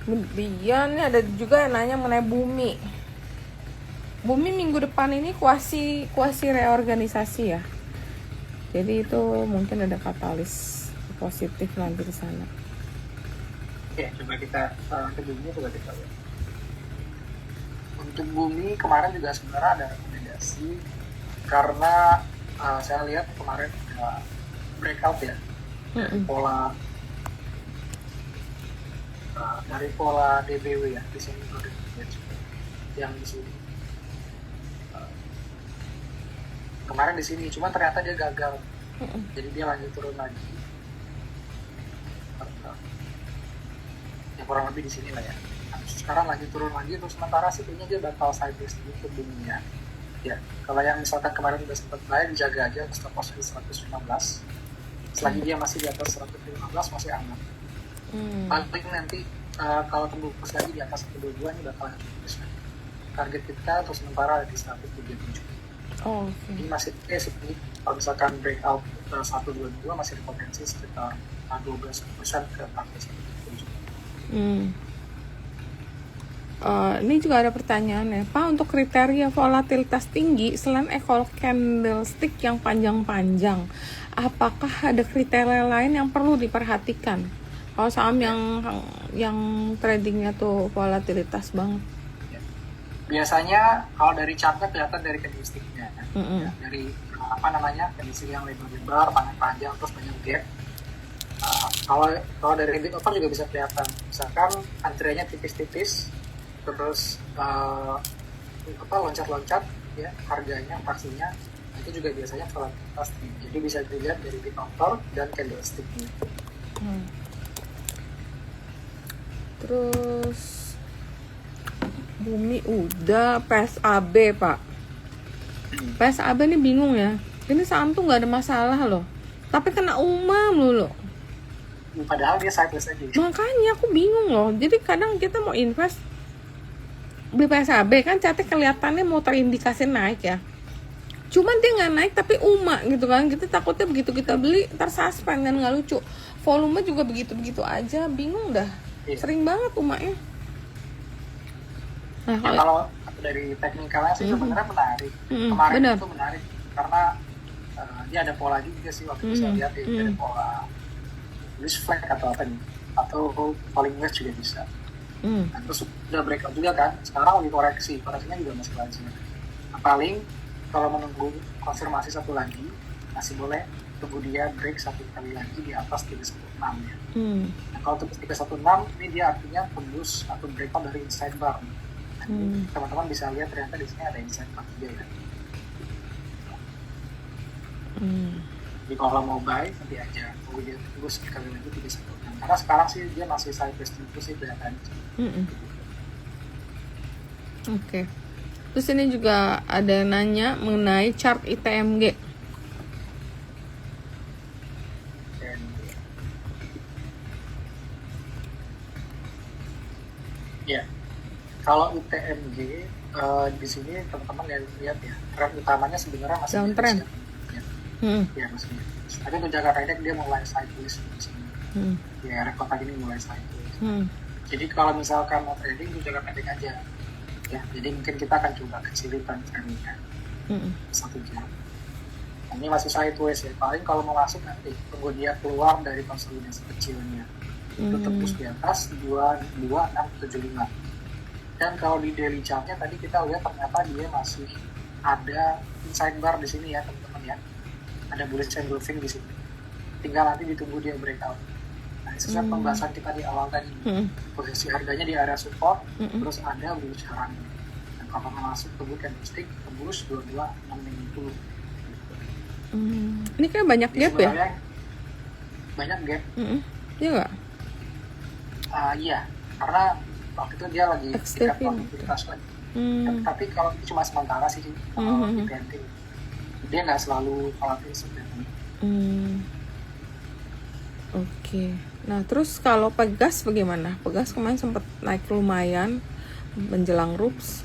A: Kemudian ini ada juga yang nanya mengenai Bumi. Bumi minggu depan ini kuasi reorganisasi ya. Jadi itu mungkin ada katalis positif nanti di sana.
B: Oke, coba kita ke Bumi coba kita lihat. Untuk Bumi kemarin juga sebenarnya ada rekomendasi karena saya lihat kemarin ada breakout ya dari pola DBW ya di sini yang di sini kemarin di sini cuma ternyata dia gagal jadi dia lanjut turun lagi ya kurang lebih di sini lah ya. Sekarang lagi turun lagi terus sementara sih kayaknya dia bakal sideways untuk Buminya ya. Kalau yang misalkan kemarin udah sempat buy dijaga aja stop loss di 115. Selagi dia masih di atas 115 masih aman. Paling nanti kalau tembus lagi di atas 122 ini bakal tembus. Target kita terus sementara ada di 137. Ini masih sih kalau misalkan breakout 122 masih ada potensi sekitar 12% ke target 137.
A: Ini juga ada pertanyaan ya, Pak, untuk kriteria volatilitas tinggi selain equal candlestick yang panjang-panjang, apakah ada kriteria lain yang perlu diperhatikan kalau saham yang tradingnya tuh volatilitas banget?
B: Biasanya kalau dari chartnya kelihatan dari candlesticknya,
A: Mm-mm.
B: ya, dari candlestick yang lebar-lebar, panjang terus banyak gap. Kalau dari bid offer juga bisa kelihatan, misalkan antriannya tipis-tipis, terus loncat-loncat, ya harganya fraksinya itu juga biasanya volatilitas tinggi. Jadi bisa dilihat dari bid offer dan candlesticknya.
A: Terus Bumi udah, PSAB Pak. PSAB ini bingung ya. Ini saham tuh nggak ada masalah loh, tapi kena umam loh.
B: Padahal dia sideways aja.
A: Makanya aku bingung loh. Jadi kadang kita mau invest beli PSAB kan catnya kelihatannya mau terindikasi naik ya. Cuman dia nggak naik tapi gitu kan. Kita takutnya begitu kita beli tersuspend kan, nggak lucu. Volume juga begitu-begitu aja, bingung dah.
B: Iya.
A: Sering banget nya. Nah,
B: kalau dari teknikalnya sih sebenarnya menarik. Kemarin
A: bener.
B: itu menarik karena dia ada pola juga sih waktu itu saya lihat ya, ada pola bullish flag atau apa nih, atau falling wedge juga bisa. Nah, terus udah breakout juga kan, sekarang lagi koreksinya juga masih wajar. Nah, paling kalau menunggu konfirmasi satu lagi masih boleh tunggu dia break satu kali lagi di atas 316 ya. Nah, kalau tembus 316 ini dia artinya tembus atau breakout dari inside bar. Nah, teman-teman bisa lihat ternyata di sini ada inside bar juga ya. Jadi kalau mau buy nanti aja, tunggu dia tembus sekali lagi 316. Karena sekarang sih dia masih sideways terus sih kelihatan.
A: Oke. Terus ini juga ada yang nanya mengenai chart ITMG.
B: Ya, kalau ITMG di sini teman-teman lihat ya, tren utamanya sebenarnya masih
A: downtrend.
B: Ya masih. Tapi untuk jangka pendek dia mulai sideways di sini. Ya rekor pagi ini mulai sideways. Jadi kalau misalkan mau trading untuk jangka pendek aja, ya. Jadi mungkin kita akan coba kecilin trennya 1 jam. Ini masih sideways ya. Paling kalau mau masuk nanti tunggu dia keluar dari konsolidasi kecilnya. Itu tembus di atas 22675. Dan kalau di daily chartnya tadi kita lihat ternyata dia masih ada inside bar di sini ya teman-teman ya. Ada bullish engulfing di sini. Tinggal nanti ditunggu dia breakout. Nah, sesuai pembahasan kita di awal tadi, posisi harganya di area support, terus ada bullish harangnya. Dan kalau masuk tunggu candlestick tembus 22650.
A: Ini kayak banyak gap ya?
B: Banyak gap.
A: Iya nggak?
B: Iya, karena waktu itu dia lagi tingkat volatilitas lagi. Tapi kalau itu cuma sementara sih, kalau diganti dia nggak selalu volatil sebenarnya.
A: Oke. Nah terus kalau Pegas bagaimana? Pegas kemarin sempat naik lumayan menjelang RUPS.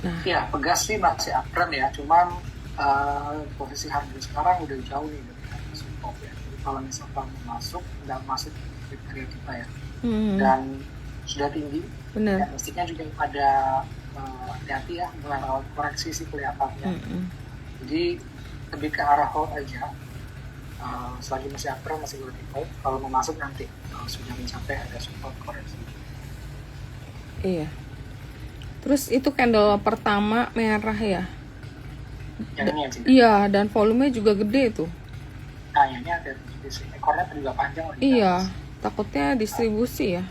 A: Nah,
B: ya Pegas sih masih uptrend ya, cuman posisi harga sekarang udah jauh nih dari support ya. Jadi kalau misalkan masuk, nggak masuk kriteria kita ya, dan sudah tinggi.
A: benar.
B: Ya, mestinya juga ada hati-hati ya, mulai koreksi sih kelihatannya. Jadi lebih ke arah hold aja. Selagi masih uptrend masih boleh hold. Kalau mau masuk nanti kalau sudah mencapai ada support koreksi.
A: Iya. Terus itu candle pertama merah ya?
B: Yang ini aja.
A: Iya, dan volumenya juga gede tuh.
B: Nah, ini ada ekornya juga panjang.
A: Iya, takutnya distribusi ya.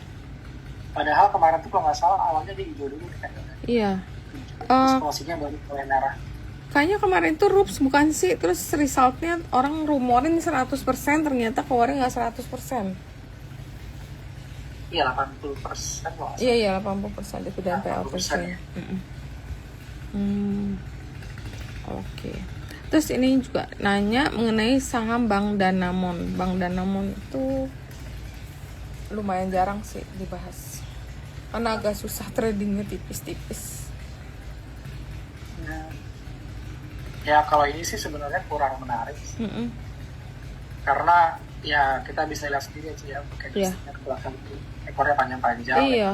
B: Padahal kemarin tuh kalau nggak salah awalnya dia hijau dulu kan.
A: Iya.
B: Eksplosinya baru mulai merah.
A: Kayaknya kemarin tuh RUPS bukan sih, terus resultnya orang rumorin 100%, ternyata keluarnya nggak 100%.
B: Iya, 80% loh.
A: Iya 80% dividen payout ratio.
B: Ya.
A: Oke. Terus ini juga nanya mengenai saham Bank Danamon. Bank Danamon itu lumayan jarang sih dibahas, karena agak susah tradingnya tipis-tipis.
B: Ya kalau ini sih sebenarnya kurang menarik. Karena Ya kita bisa lihat sendiri aja ya, pakai
A: Iya.
B: ke belakang itu ekornya panjang-panjang,
A: Iya.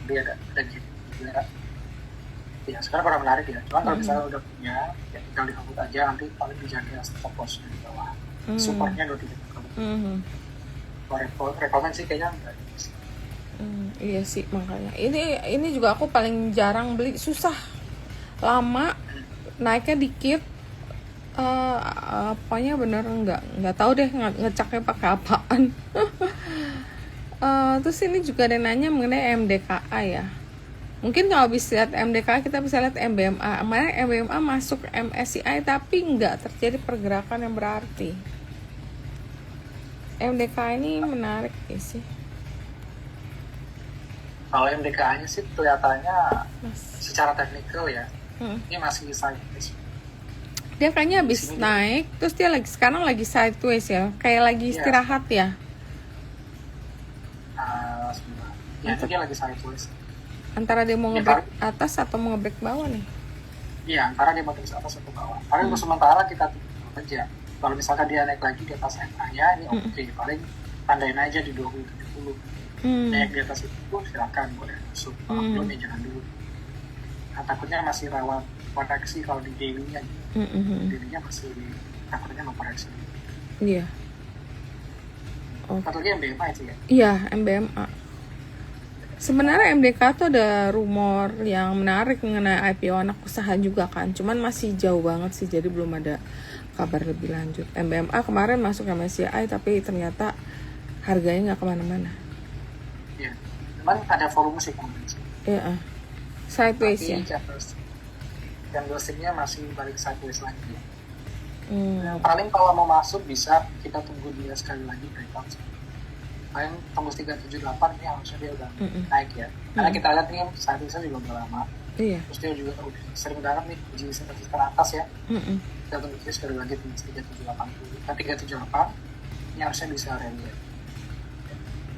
B: dia ada gitu juga. Ya sekarang kurang menarik ya. Cuman kalau misalnya udah punya, ya tinggal di upload aja, nanti paling dijaga stop lossnya di bawah. Supportnya 23 kali. Kalau rekomend sih kayaknya enggak.
A: Iya sih, makanya ini juga aku paling jarang beli, susah, lama, naiknya dikit. Apanya bener nggak tahu deh ngecaknya pakai apaan. Terus ini juga ada yang nanya mengenai MDKA ya. Mungkin kalau bisa lihat MDKA kita bisa lihat MBMA. Kemarin MBMA masuk MSCI tapi nggak terjadi pergerakan yang berarti. MDKA ini menarik ya sih.
B: Kalau MDKA-nya sih kelihatannya
A: Mas.
B: secara teknikal ya, ini masih sideways.
A: Dia kayaknya habis naik, terus dia sekarang lagi sideways ya, kayak lagi istirahat ya.
B: Sebentar. Ya itu dia lagi sideways.
A: Antara dia mau nge-break atas atau mau nge-break bawah nih?
B: Iya, antara dia mau terus atas atau bawah. Paling untuk sementara kita tunggu aja. Kalau misalkan dia naik lagi di atas MA-nya, ini oke. Paling tandain aja di 20-70. Naik di atas itu silakan boleh masuk. Kalau belum ya jangan dulu. Nah, takutnya masih rawan koreksi kalau di daily-nya. Daily-nya masih takutnya mau koreksi.
A: Iya.
B: Satu lagi MBMA itu ya?
A: Iya, MBMA. Sebenarnya MDK tuh ada rumor yang menarik mengenai IPO anak usaha juga kan. Cuman masih jauh banget sih, jadi belum ada kabar lebih lanjut. MBMA kemarin masuk MSCI tapi ternyata harganya nggak kemana-mana.
B: Iya, cuman ada volume sih kemarin sih.
A: Iya, sideways ya.
B: Candlestick-nya masih balik sideways lagi. Paling kalau mau masuk bisa kita tunggu dia sekali lagi breakout. Paling tembus 378 ini harusnya dia udah naik ya. Karena kita lihat nih sideways-nya juga udah lama.
A: Iya.
B: Terus dia juga udah sering banget nih uji resisten atas ya. Kita tunggu dia sekali lagi tembus 3780. Nah 378 ini harusnya bisa rally ya.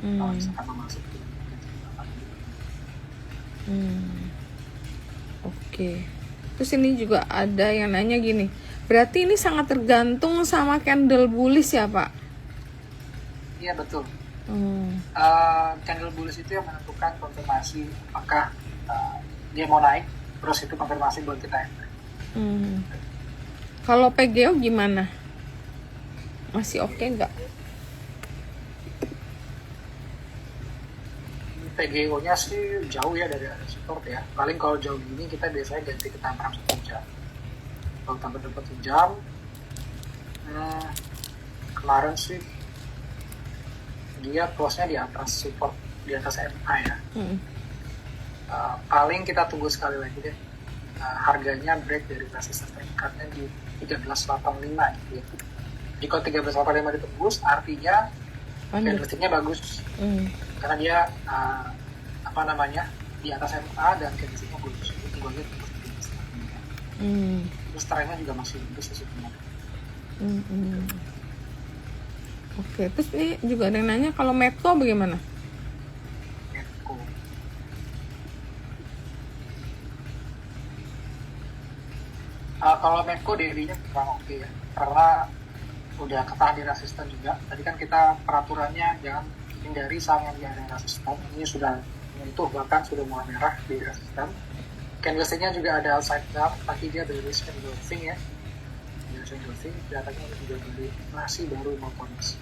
B: Kalau misalkan mau masuk ke 378.
A: Oke. Terus ini juga ada yang nanya gini, berarti ini sangat tergantung sama candle bullish ya Pak?
B: Iya betul. Candle bullish itu yang menentukan konfirmasi apakah dia mau naik, terus itu konfirmasi buat kita enter.
A: Kalau PGO gimana? Masih oke nggak?
B: PGO-nya sih jauh ya dari support ya. Paling kalau jauh gini kita biasanya ganti ke tamparan 1 jam. Kalau tambah 1 jam, kemarin sih dia close-nya di atas support, di atas MA ya. Paling kita tunggu sekali lagi deh. Harganya break dari resistance terdekatnya di 1385 gitu ya. Jika 1385 ditembus, artinya candlestick-nya bagus. Karena dia di atas MA dan candlestick-nya bagus. Itu tunggu aja terus 1385. Terus trennya juga masih bagus sih sebenarnya.
A: Oke, terus ini juga ada yang nanya kalau Medco bagaimana?
B: Medco. Kalau Medco daily-nya kurang oke ya, karena udah ketahan di resisten juga. Tadi kan kita peraturannya jangan hindari saham yang di area resisten. Ini sudah menyentuh, bahkan sudah mulai merah di resisten. Candlestick-nya juga ada upside down, tapi dia bearish candlestick ya. Candlestick kelihatannya juga beli masih baru mau koneksi.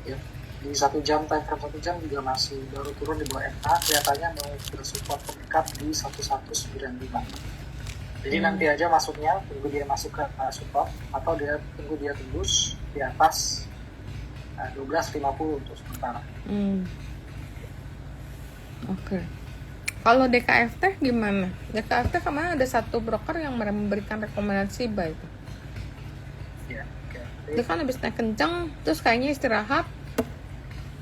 B: Ya, di 1 jam, time frame 1 jam juga masih baru turun di bawah MA, kelihatannya mau bersupport terdekat di 1195. Jadi nanti aja masuknya, tunggu dia masuk ke support, atau dia tunggu dia tembus di atas 1250 untuk sementara.
A: Oke. Kalau DKFT gimana? DKFT kemarin ada satu broker yang memberikan rekomendasi buy itu.
B: Ya,
A: Dia kan habis naik kencang, terus kayaknya istirahat.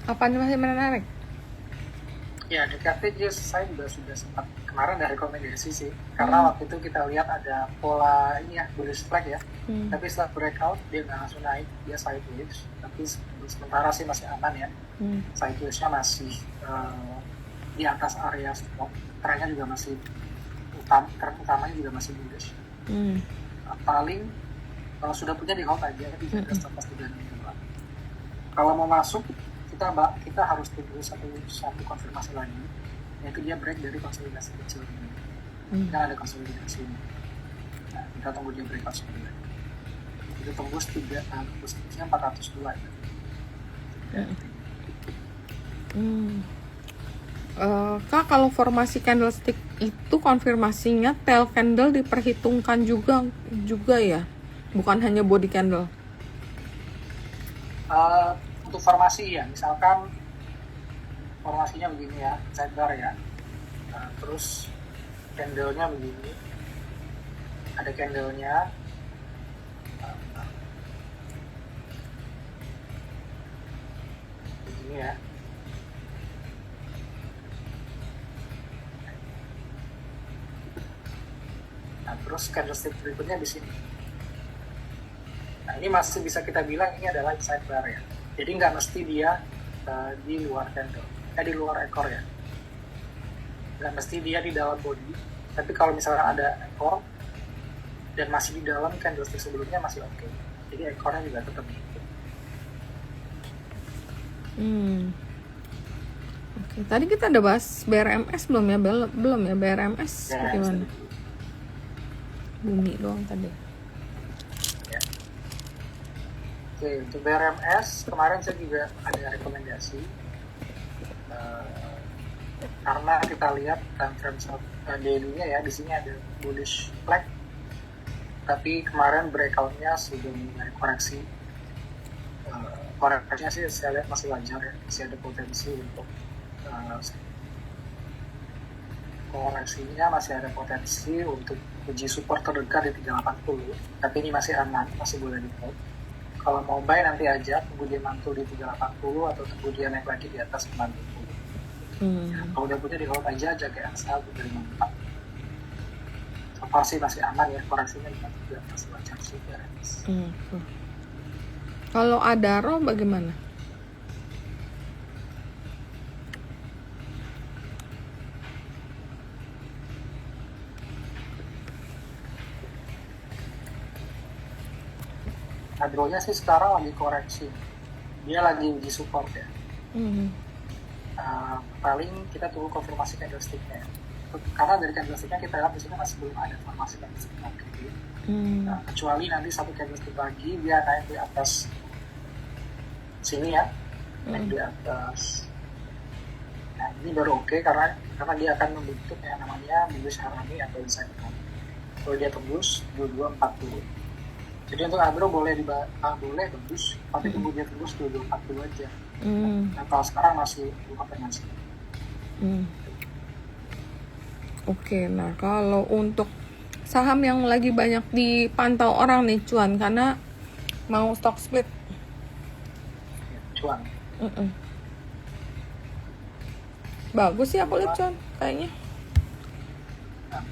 A: Apanya masih menarik?
B: Ya, DKFT saya juga sudah sempat kemarin ada rekomendasi sih, karena waktu itu kita lihat ada pola ini ya, bullish flag ya. Tapi setelah breakout dia nggak langsung naik, dia sideways. Tapi sementara sih masih aman ya. Sideways-nya masih di atas area stop, trennya juga masih tren utamanya juga masih bullish.
A: Hmm.
B: Paling kalau sudah punya di hold aja di 13.362. Kalau mau masuk, kita harus tunggu satu konfirmasi lagi, yaitu dia break dari konsolidasi kecil ini. Kan ada konsolidasi ini. Nah, kita tunggu dia break konsolidasi. Itu tembus 402 ya.
A: Kak, kalau formasi candlestick itu konfirmasinya tail candle diperhitungkan juga ya, bukan hanya body candle.
B: Untuk formasi ya, misalkan formasinya begini ya, sidebar ya. Terus candlenya begini, ada candlenya. Begini ya. Nah, terus candlestick berikutnya di sini. Nah, ini masih bisa kita bilang ini adalah sidebar ya. Jadi nggak mesti dia di luar candle, di luar ekor ya. Nggak mesti dia di dalam body. Tapi kalau misalnya ada ekor dan masih di dalam candlestick sebelumnya masih oke. Jadi ekornya juga tetap gitu.
A: Oke. Tadi kita ada bahas BRMS belum ya? Belum ya BRMS gimana? Bumi doang tadi.
B: Ya. Oke, untuk BRMS kemarin saya juga ada rekomendasi karena kita lihat time frame daily-nya ya, di sini ada bullish flag, tapi kemarin breakout-nya sudah mulai koreksi. Koreksinya sih saya lihat masih wajar ya, masih ada potensi untuk koreksinya, masih ada potensi untuk uji support terdekat di 380, tapi ini masih aman, masih boleh di hold. Kalau mau buy nanti aja, tunggu dia mantul di 380 atau tunggu dia naik lagi di atas 90. Kalau udah punya di hold aja, jaga angsa dari 54. So far sih masih aman ya, koreksinya juga masih wajar sih.
A: Kalau Adaro bagaimana?
B: Adro-nya sih sekarang lagi koreksi, dia lagi uji support ya. Paling kita tunggu konfirmasi candlestick-nya, karena dari candlestick-nya kita lihat di sini masih belum ada formasi candlestick lagi. Kecuali nanti satu candlestick lagi dia naik di atas sini ya, naik di atas. Nah, ini baru oke, karena dia akan membentuk yang namanya bullish harmony atau inside out. Kalau dia tembus 2240. Jadi untuk Adro boleh tembus, tapi tunggu dia tembus 2240 aja. Nah, kalau sekarang masih belum apa ngasih.
A: Oke, nah kalau untuk saham yang lagi banyak dipantau orang nih cuan, karena mau stock split.
B: Cuan.
A: Bagus sih aku lihat cuan, kayaknya.
B: Nah,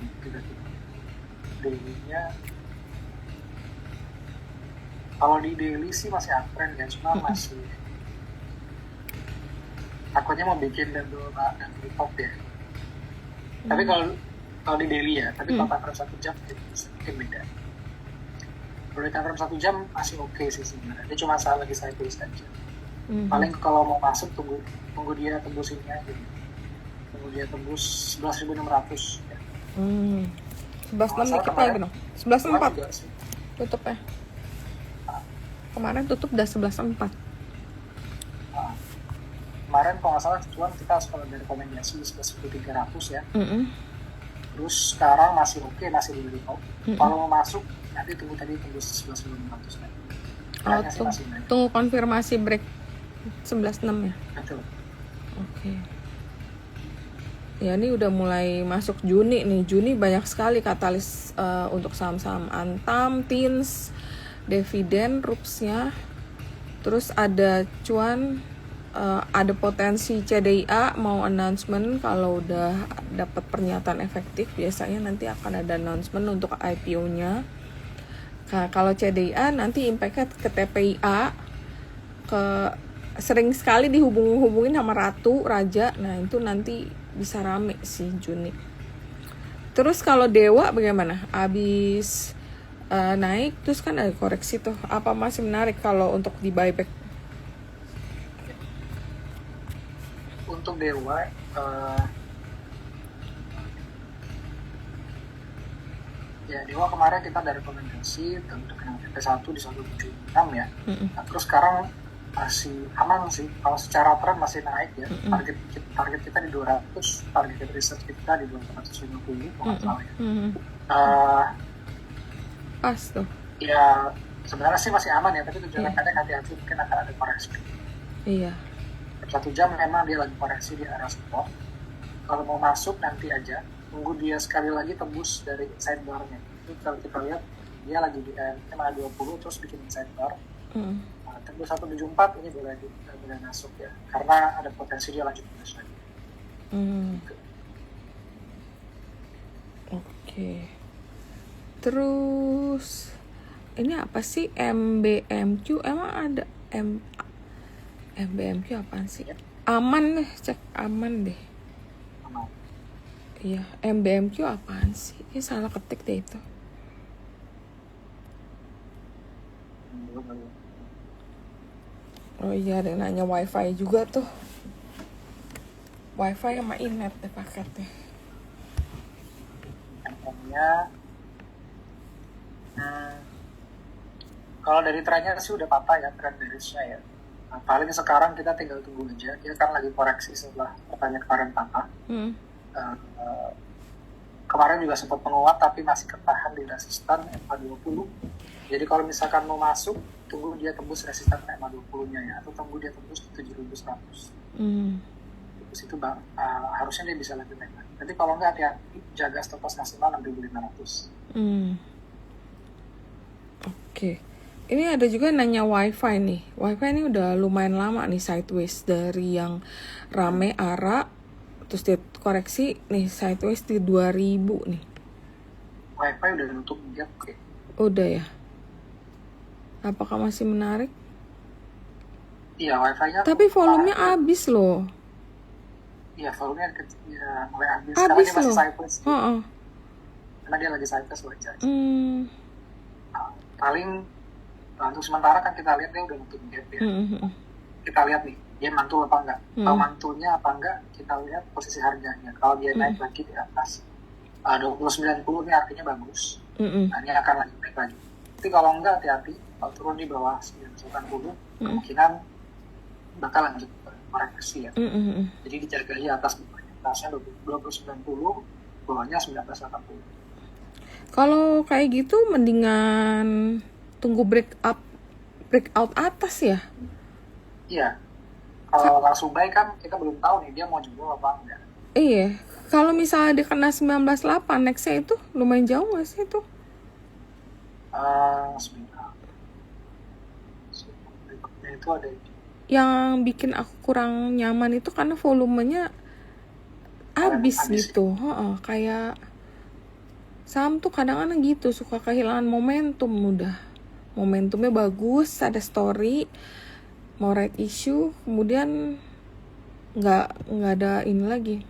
B: daily-nya kalau di daily sih masih uptrend ya, cuma masih takutnya mau bikin double top ya. Tapi kalau di daily ya, tapi kalau time frame 1 jam mungkin beda. Kalau di time frame 1 jam masih oke sih sebenarnya. Dia cuma lagi saya tulis aja. Paling kalau mau masuk tunggu dia tembus ini aja. Tunggu dia tembus 11.600 ya.
A: 11.6 dikit lagi dong. 11.4 tutup ya. Kemarin tutup udah 11.4.
B: Kemarin kalau nggak salah cuan kita sekolah dari rekomendasi di 11.300 ya. Terus sekarang masih oke, masih di top. Kalau mau masuk nanti tunggu tembus 11.600 kan.
A: Tunggu konfirmasi break 11.6 ya.
B: Betul.
A: Oke. Ya ini udah mulai masuk Juni nih. Juni banyak sekali katalis untuk saham-saham Antam, Tins, dividen, Rupsnya. Terus ada cuan, ada potensi CDIA mau announcement. Kalau udah dapat pernyataan efektif biasanya nanti akan ada announcement untuk IPO-nya. Nah, kalau CDIA nanti impact-nya ke TPIA, sering sekali dihubungin sama Raja. Nah itu nanti bisa rame sih Juni. Terus kalau Dewa bagaimana? Abis naik terus kan ada koreksi tuh, apa masih menarik kalau untuk di buyback?
B: untuk Dewa, ya Dewa kemarin kita ada rekomendasi untuk yang TP1 di 176 ya. Nah, terus sekarang masih aman sih, kalau secara tren masih naik ya. Target kita di 200, target research kita di 250 kalau nggak salah ya.
A: Pas tuh.
B: Ya sebenarnya sih masih aman ya, tapi tujuan kadang hati-hati, mungkin akan ada koreksi.
A: Iya.
B: 1 jam memang dia lagi koreksi di area support. Kalau mau masuk nanti aja, tunggu dia sekali lagi tembus dari inside bar-nya. Itu kalau kita lihat dia lagi di kena 20 terus bikin inside bar. Nah, tembus 174 ini boleh masuk ya, karena ada potensi dia lanjut terus lagi.
A: Oke. Terus ini apa sih MBMQ? Emang ada MBMQ apaan sih? Aman deh, cek aman deh.
B: Aman.
A: Iya, MBMQ apaan sih? Ini salah ketik deh itu. Oh iya, ada yang nanya wifi juga tuh. Wifi sama internet deh paketnya.
B: Kalau dari trennya sih udah patah ya, tren bearish-nya ya. Nah, paling sekarang kita tinggal tunggu aja. Dia kan lagi koreksi setelah pertanyaan kemarin patah. Kemarin juga sempat menguat tapi masih ketahan di resistan MA20. Jadi kalau misalkan mau masuk, tunggu dia tembus resistan MA20-nya ya, atau tunggu dia tembus 7.100. Terus itu harusnya dia bisa lanjut naik. Nanti kalau nggak hati-hati, jaga stop loss maksimal 6.500.
A: Oke. Ini ada juga nanya wifi nih. Wifi ini udah lumayan lama nih sideways, dari yang rame ARA terus dia koreksi nih sideways di 2000 nih.
B: Wifi udah nutup gap oke.
A: Udah ya. Apakah masih menarik?
B: Iya, wifi-nya.
A: Tapi volumenya habis loh.
B: Iya, volumenya ya, mulai habis.
A: Habis
B: Karena dia masih
A: loh.
B: sideways. Karena dia lagi sideways wajar. Paling untuk sementara kan kita lihat dia udah nutup gap ya. Kita lihat nih, dia mantul apa enggak. Kalau mantulnya apa enggak, kita lihat posisi harganya. Kalau dia naik lagi di atas 20.90 ini artinya bagus. Nah, ini akan lagi naik lagi. Tapi kalau enggak, hati-hati. Kalau turun di bawah 9.90, kemungkinan bakal lanjut koreksi ya. Jadi dijaga di atas atasnya 20.90, bawahnya 19.80.
A: Kalau kayak gitu mendingan tunggu breakout atas ya.
B: Iya. Kalau langsung buy kan kita belum tahu nih dia mau jebol apa enggak.
A: Iya. Kalau misalnya dia kena 19.8, nextnya itu lumayan jauh nggak sih itu?
B: Berikutnya itu ada
A: yang bikin aku kurang nyaman itu karena volumenya habis gitu. Kayak saham tuh kadang-kadang gitu, suka kehilangan momentum mudah. Momentumnya bagus, ada story, mau right issue, kemudian nggak ada ini lagi,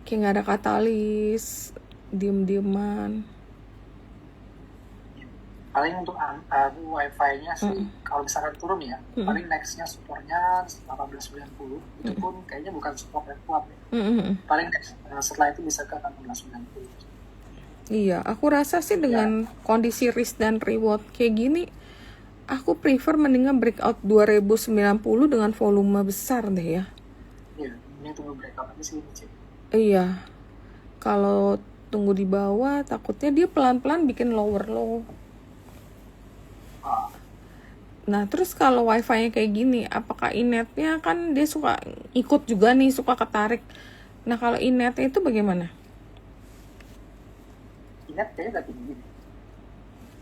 A: kayak nggak ada katalis, diem-dieman.
B: Paling untuk wifi-nya sih, kalau misalkan turun ya, paling nextnya supportnya 18.90, itu pun kayaknya bukan support yang kuat ya. Paling setelah itu bisa ke 18.90.
A: Iya, aku rasa sih dengan kondisi risk dan reward kayak gini, aku prefer mendingan breakout 2090 dengan volume besar deh ya.
B: Iya, ini tunggu breakout aja sih.
A: Iya, kalau tunggu di bawah takutnya dia pelan-pelan bikin lower low. Nah, terus kalau wifi-nya kayak gini, apakah inetnya kan dia suka ikut juga nih, suka ketarik. Nah, kalau inetnya itu bagaimana?
B: Inet kayaknya gak tinggi.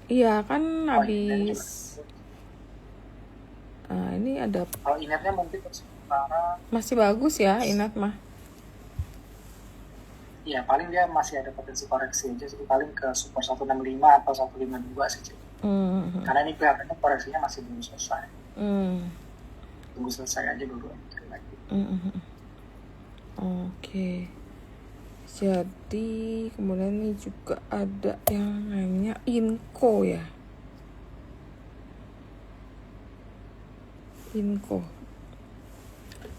A: Iya, kan habis. Nah, ini ada.
B: Kalau inetnya mungkin sementara
A: masih bagus ya, inet mah.
B: Iya, paling dia masih ada potensi koreksi aja sih, paling ke support 165 atau 152 sih. Karena ini kelihatannya koreksinya masih belum selesai. Tunggu selesai aja dulu lagi.
A: Oke. Jadi kemudian ini juga ada yang nanya Inco ya.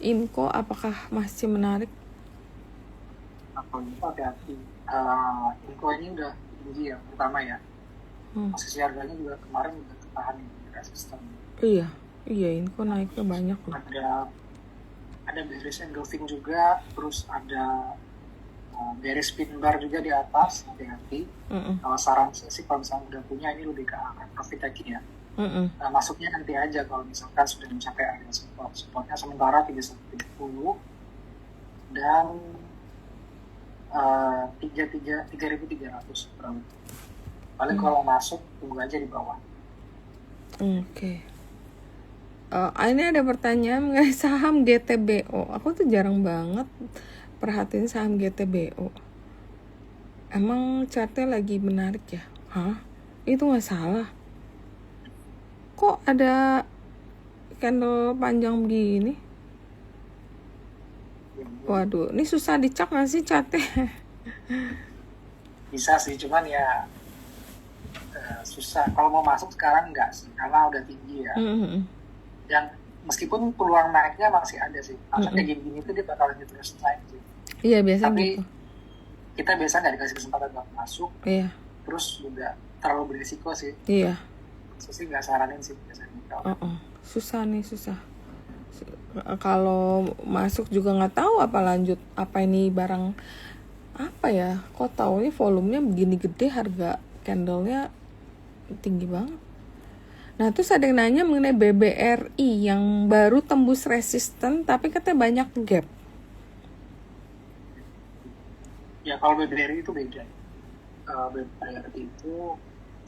A: Inco apakah masih menarik?
B: Kalau itu hati-hati. Info ini udah tinggi ya, pertama ya. Posisi harganya juga kemarin udah tertahan di resisten.
A: Iya, Inco naiknya banyak loh.
B: Ada bearish engulfing juga, terus ada bearish pin bar juga di atas, hati-hati. Kalau saran saya sih kalau misalnya udah punya ini lebih ke arah profit taking ya. Masuknya nanti aja kalau misalkan sudah mencapai area supportnya sementara 3170 dan 3.300 berapa. Paling kalau masuk tunggu aja di bawah.
A: Oke. Ini ada pertanyaan mengenai saham GTBO. Aku tuh jarang banget perhatiin saham GTBO. Emang chartnya lagi menarik ya? Hah? Itu nggak salah. Kok ada candle panjang begini? Waduh, ini susah dicak nggak sih chartnya?
B: Bisa sih, cuman ya susah. Kalau mau masuk sekarang enggak sih, karena udah tinggi ya. Dan meskipun peluang naiknya masih ada sih. Karena kayak gini-gini tuh dia bakal lanjut terus naik sih.
A: Iya, biasanya
B: tapi
A: gitu.
B: Kita biasa nggak dikasih kesempatan buat masuk.
A: Iya.
B: Terus juga terlalu berisiko sih.
A: Iya.
B: Saya sih nggak saranin sih biasanya.
A: Susah. Kalau masuk juga nggak tahu apa ini barang apa ya, kok taunya volumenya begini gede, harga candlenya tinggi banget. Nah terus ada yang nanya mengenai BBRI yang baru tembus resisten tapi katanya banyak gap.
B: Ya kalau BBRI itu beda. BBRI itu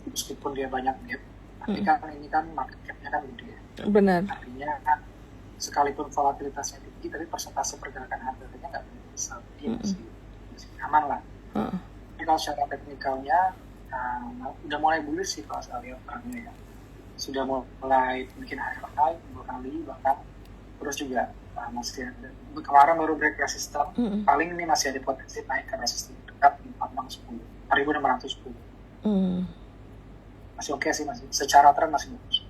B: meskipun dia banyak gap, tapi kan ini kan market cap-nya kan gede.
A: Benar.
B: Artinya kan sekalipun volatilitasnya tinggi, tapi persentase pergerakan harganya nggak besar, dia masih aman lah. Tapi kalau secara teknikalnya udah mulai bullish sih kalau saya lihat trennya ya. Sudah mulai bikin high 2 kali bahkan, terus juga masih ada kemarin baru break resisten. Paling ini masih ada potensi naik ke resisten dekat di 4610 masih oke sih, masih secara tren masih bagus.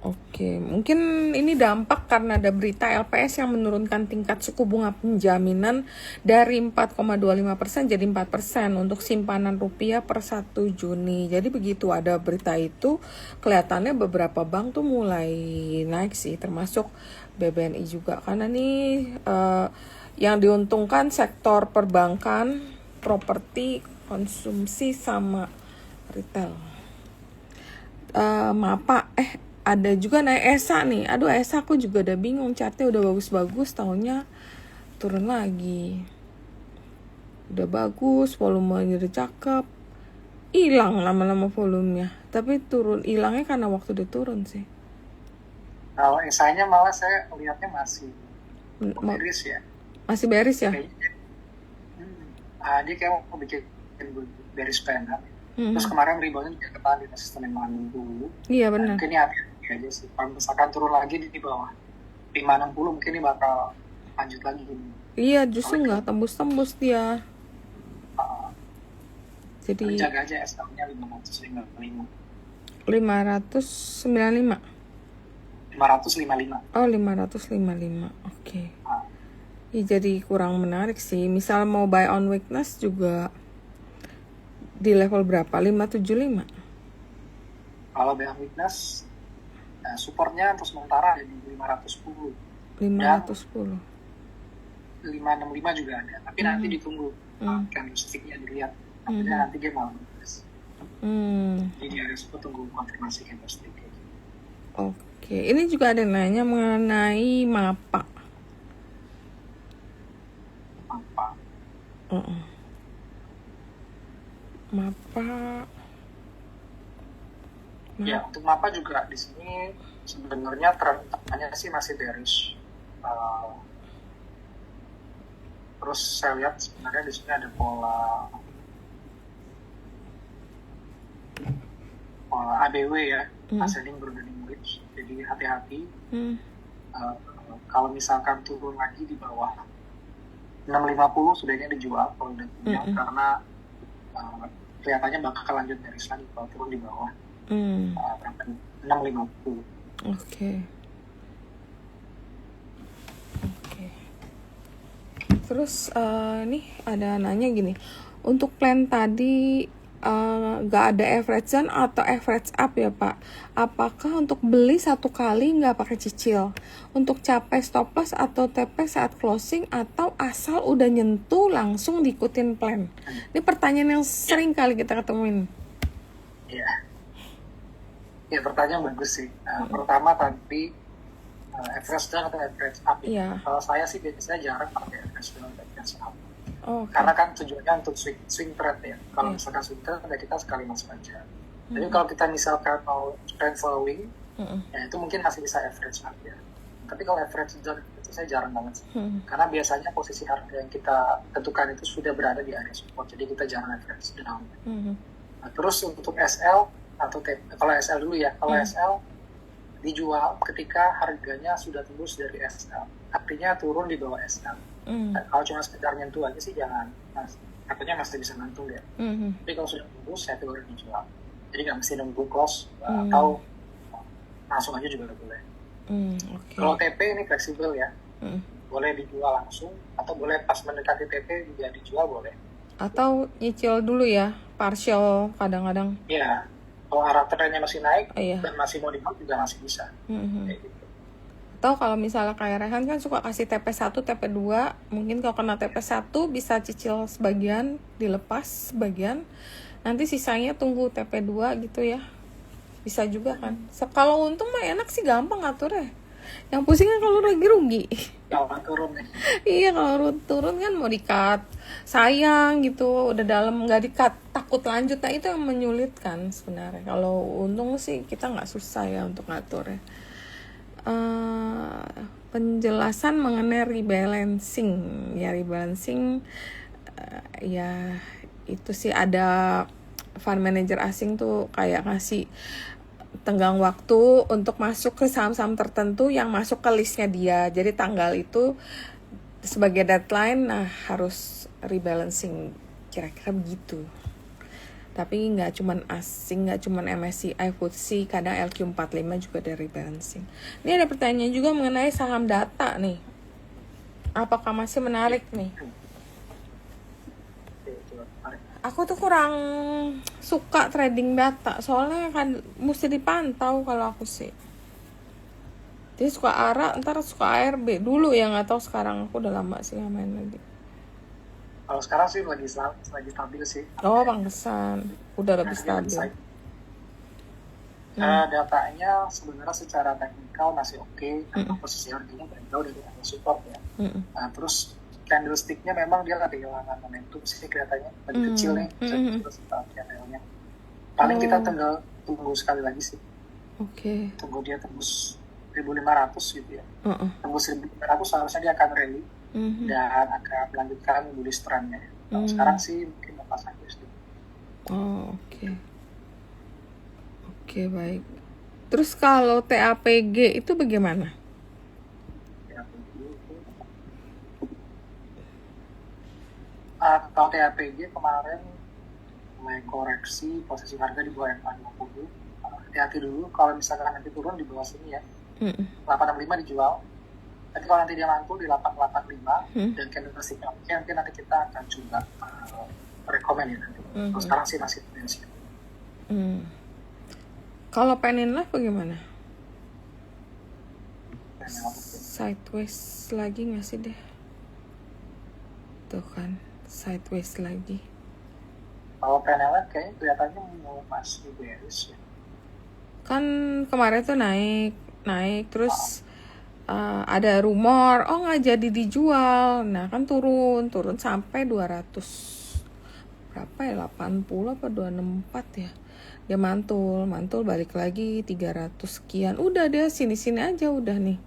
A: Oke, mungkin ini dampak karena ada berita LPS yang menurunkan tingkat suku bunga penjaminan dari 4,25% jadi 4% untuk simpanan rupiah per 1 Juni. Jadi begitu ada berita itu, kelihatannya beberapa bank tuh mulai naik sih, termasuk BBNI juga. Karena nih yang diuntungkan sektor perbankan, properti, konsumsi, sama retail. Ada juga naik ESA nih. Aduh, ESA aku juga udah bingung, chartnya udah bagus-bagus, tahunnya turun lagi. Udah bagus, volumenya udah cakep, hilang lama-lama volumenya. Tapi hilangnya karena waktu dia turun sih.
B: Kalau ESA-nya malah saya lihatnya masih bearish ya.
A: Masih bearish ya?
B: Dia kayak mau bikin bearish pendant. Terus kemarin reboundnya juga ketahan di resisten 560.
A: Iya benar.
B: Mungkin ya aja sih. Kalau misalkan turun lagi di bawah 560 mungkin ini bakal lanjut lagi gini.
A: Iya, justru nggak tembus-tembus dia. Jadi
B: jaga aja SL-nya 595.
A: 595.
B: 555.
A: Oh, 555. Oke. Ya, jadi kurang menarik sih. Misal mau buy on weakness juga di level berapa? 575.
B: Kalau buy on weakness supportnya untuk sementara ada di 510.
A: 510.
B: 565 juga ada. Tapi nanti ditunggu candlestick-nya dilihat. Nanti dia mau jadi harus tunggu konfirmasi candlestick.
A: Oke. Ini juga ada yang nanya mengenai MAPA. MAPA.
B: Ya, untuk MAPA juga di sini sebenarnya trennya sih masih bearish. Terus saya lihat sebenarnya di sini ada pola ABW ya, ascending broadening wedge. Jadi hati-hati. Kalau misalkan turun lagi di bawah 650 sebaiknya dijual kalau udah punya, karena kelihatannya bakal lanjut dari lagi kalau turun di bawah 650.
A: Oke. terus nih ada nanya gini, untuk plan tadi nggak ada average down atau average up ya Pak? Apakah untuk beli satu kali nggak pakai cicil? Untuk capai stop loss atau TP saat closing, atau asal udah nyentuh langsung diikutin plan? Ini pertanyaan yang sering kali kita ketemuin.
B: Ya, ya pertanyaan bagus sih. Pertama tadi average down atau average up.
A: Iya.
B: Kalau saya sih biasanya jarang pakai average down atau average up.
A: Oh,
B: Karena kan tujuannya untuk swing trade ya. Kalau misalkan swing trade, ya kita sekali masuk aja. Jadi kalau kita misalkan mau trend following, ya itu mungkin masih bisa average up ya. Tapi kalau average down itu saya jarang banget sih. Karena biasanya posisi harga yang kita tentukan itu sudah berada di area support. Jadi kita jarang average down. Nah, terus untuk SL atau kalau SL dulu ya. Kalau SL dijual ketika harganya sudah tembus dari SL. Artinya turun di bawah SL. Nah, kalau cuma sekedar nyentuh aja sih jangan. Katanya masih bisa nyentuh ya. Tapi kalau sudah tembus, saya baru dijual. Jadi nggak mesti nunggu close atau langsung aja juga boleh.
A: Okay.
B: Kalau TP ini fleksibel ya. Boleh dijual langsung atau boleh pas mendekati TP juga dijual boleh.
A: Atau nyicil dulu ya, partial kadang-kadang.
B: Ya, kalau arah trennya masih naik
A: Iya.
B: dan masih mau di-hold juga masih bisa. Kayak gitu.
A: Atau kalau misalnya kayak Rehan kan suka kasih TP1, TP2, mungkin kalau kena TP1 bisa cicil sebagian, dilepas sebagian, nanti sisanya tunggu TP2 gitu ya. Bisa juga kan. Kalau untung mah enak sih, gampang ngaturnya. Yang pusing kan kalau lagi rugi.
B: Kalau turun nih.
A: Iya, kalau turun kan mau di-cut, sayang gitu, udah dalam nggak di-cut, takut lanjut. Nah itu yang menyulitkan sebenarnya. Kalau untung sih kita nggak susah ya untuk ngaturnya. Penjelasan mengenai rebalancing ya, rebalancing ya itu sih ada fund manager asing tuh kayak ngasih tenggang waktu untuk masuk ke saham-saham tertentu yang masuk ke listnya dia. Jadi tanggal itu sebagai deadline, nah harus rebalancing, kira-kira begitu. Tapi nggak cuman asing, nggak cuman MSCI, FTSE, kadang LQ45 juga ada rebalancing. Ini ada pertanyaan juga mengenai saham data nih. Apakah masih menarik nih? Aku tuh kurang suka trading data, soalnya kan mesti dipantau kalau aku sih. Jadi suka ARA, ntar suka ARB. Dulu ya, nggak tahu sekarang, aku udah lama sih nggak main lagi.
B: Kalau sekarang sih lagi stabil sih.
A: Oh, pantesan. Udah lebih stabil.
B: Datanya sebenarnya secara teknikal masih oke, karena posisi harganya jauh dari area support ya. Terus candlestick-nya memang dia lagi kehilangan momentum sih kelihatannya, lagi kecil nih, terus candle-nya. Paling kita tinggal tunggu sekali lagi sih.
A: Oke.
B: Tunggu dia tembus 1.500 gitu ya. Tembus 1.500 seharusnya dia akan rally dan akan melanjutkan bullish trend-nya. Sekarang sih mungkin lepas aja sih.
A: Oh, oke. Oke, baik. Terus kalau TAPG itu bagaimana?
B: Kalau TAPG kemarin mulai koreksi posisi harga di bawah 420. Hati-hati dulu kalau misalkan nanti turun di bawah sini ya. 865 dijual. Tapi kalau nanti dia mantul di 885 dan candlestick-nya oke, nanti kita akan coba rekomend ya nanti. Sekarang sih masih potensial.
A: Kalau Penin Life bagaimana? Sideways lagi nggak sih deh? Tuh kan, sideways lagi.
B: Kalau PNL kayaknya kelihatannya mau masih bearish ya.
A: Kan kemarin tuh naik terus ada rumor nggak jadi dijual. Nah kan turun sampai 200 berapa ya, 80 apa 264 ya. Dia mantul balik lagi 300 sekian. Udah dia sini-sini aja udah nih.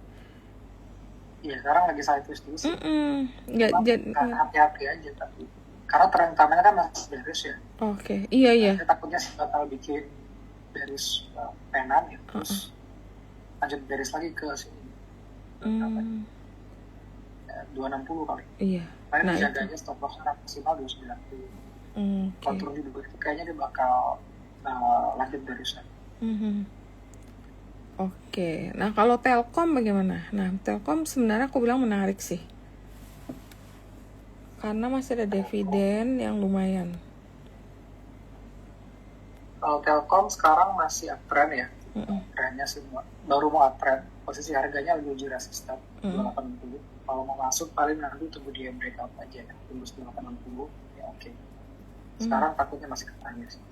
B: Iya, sekarang lagi sideways dulu sih.
A: Hati-hati
B: aja tapi karena tren utamanya kan masih bearish ya.
A: Oke. Iya.
B: Takutnya sih bakal bikin bearish penan ya, terus lanjut bearish lagi ke sini. 260 kali.
A: Iya.
B: Paling dijaganya stop loss maksimal 290. Kalau turun di 2 itu kayaknya dia bakal lanjut bearish lagi.
A: Oke. Nah kalau Telkom bagaimana? Nah Telkom sebenarnya aku bilang menarik sih. karena masih ada dividen yang lumayan.
B: Kalau Telkom sekarang masih uptrend ya,
A: Mm-mm.
B: trennya semua baru mau uptrend, posisi harganya lagi uji resisten 280. Kalau mau masuk paling nanti tunggu dia breakout aja ya, tembus 280 ya oke. Sekarang takutnya masih ketanya sih.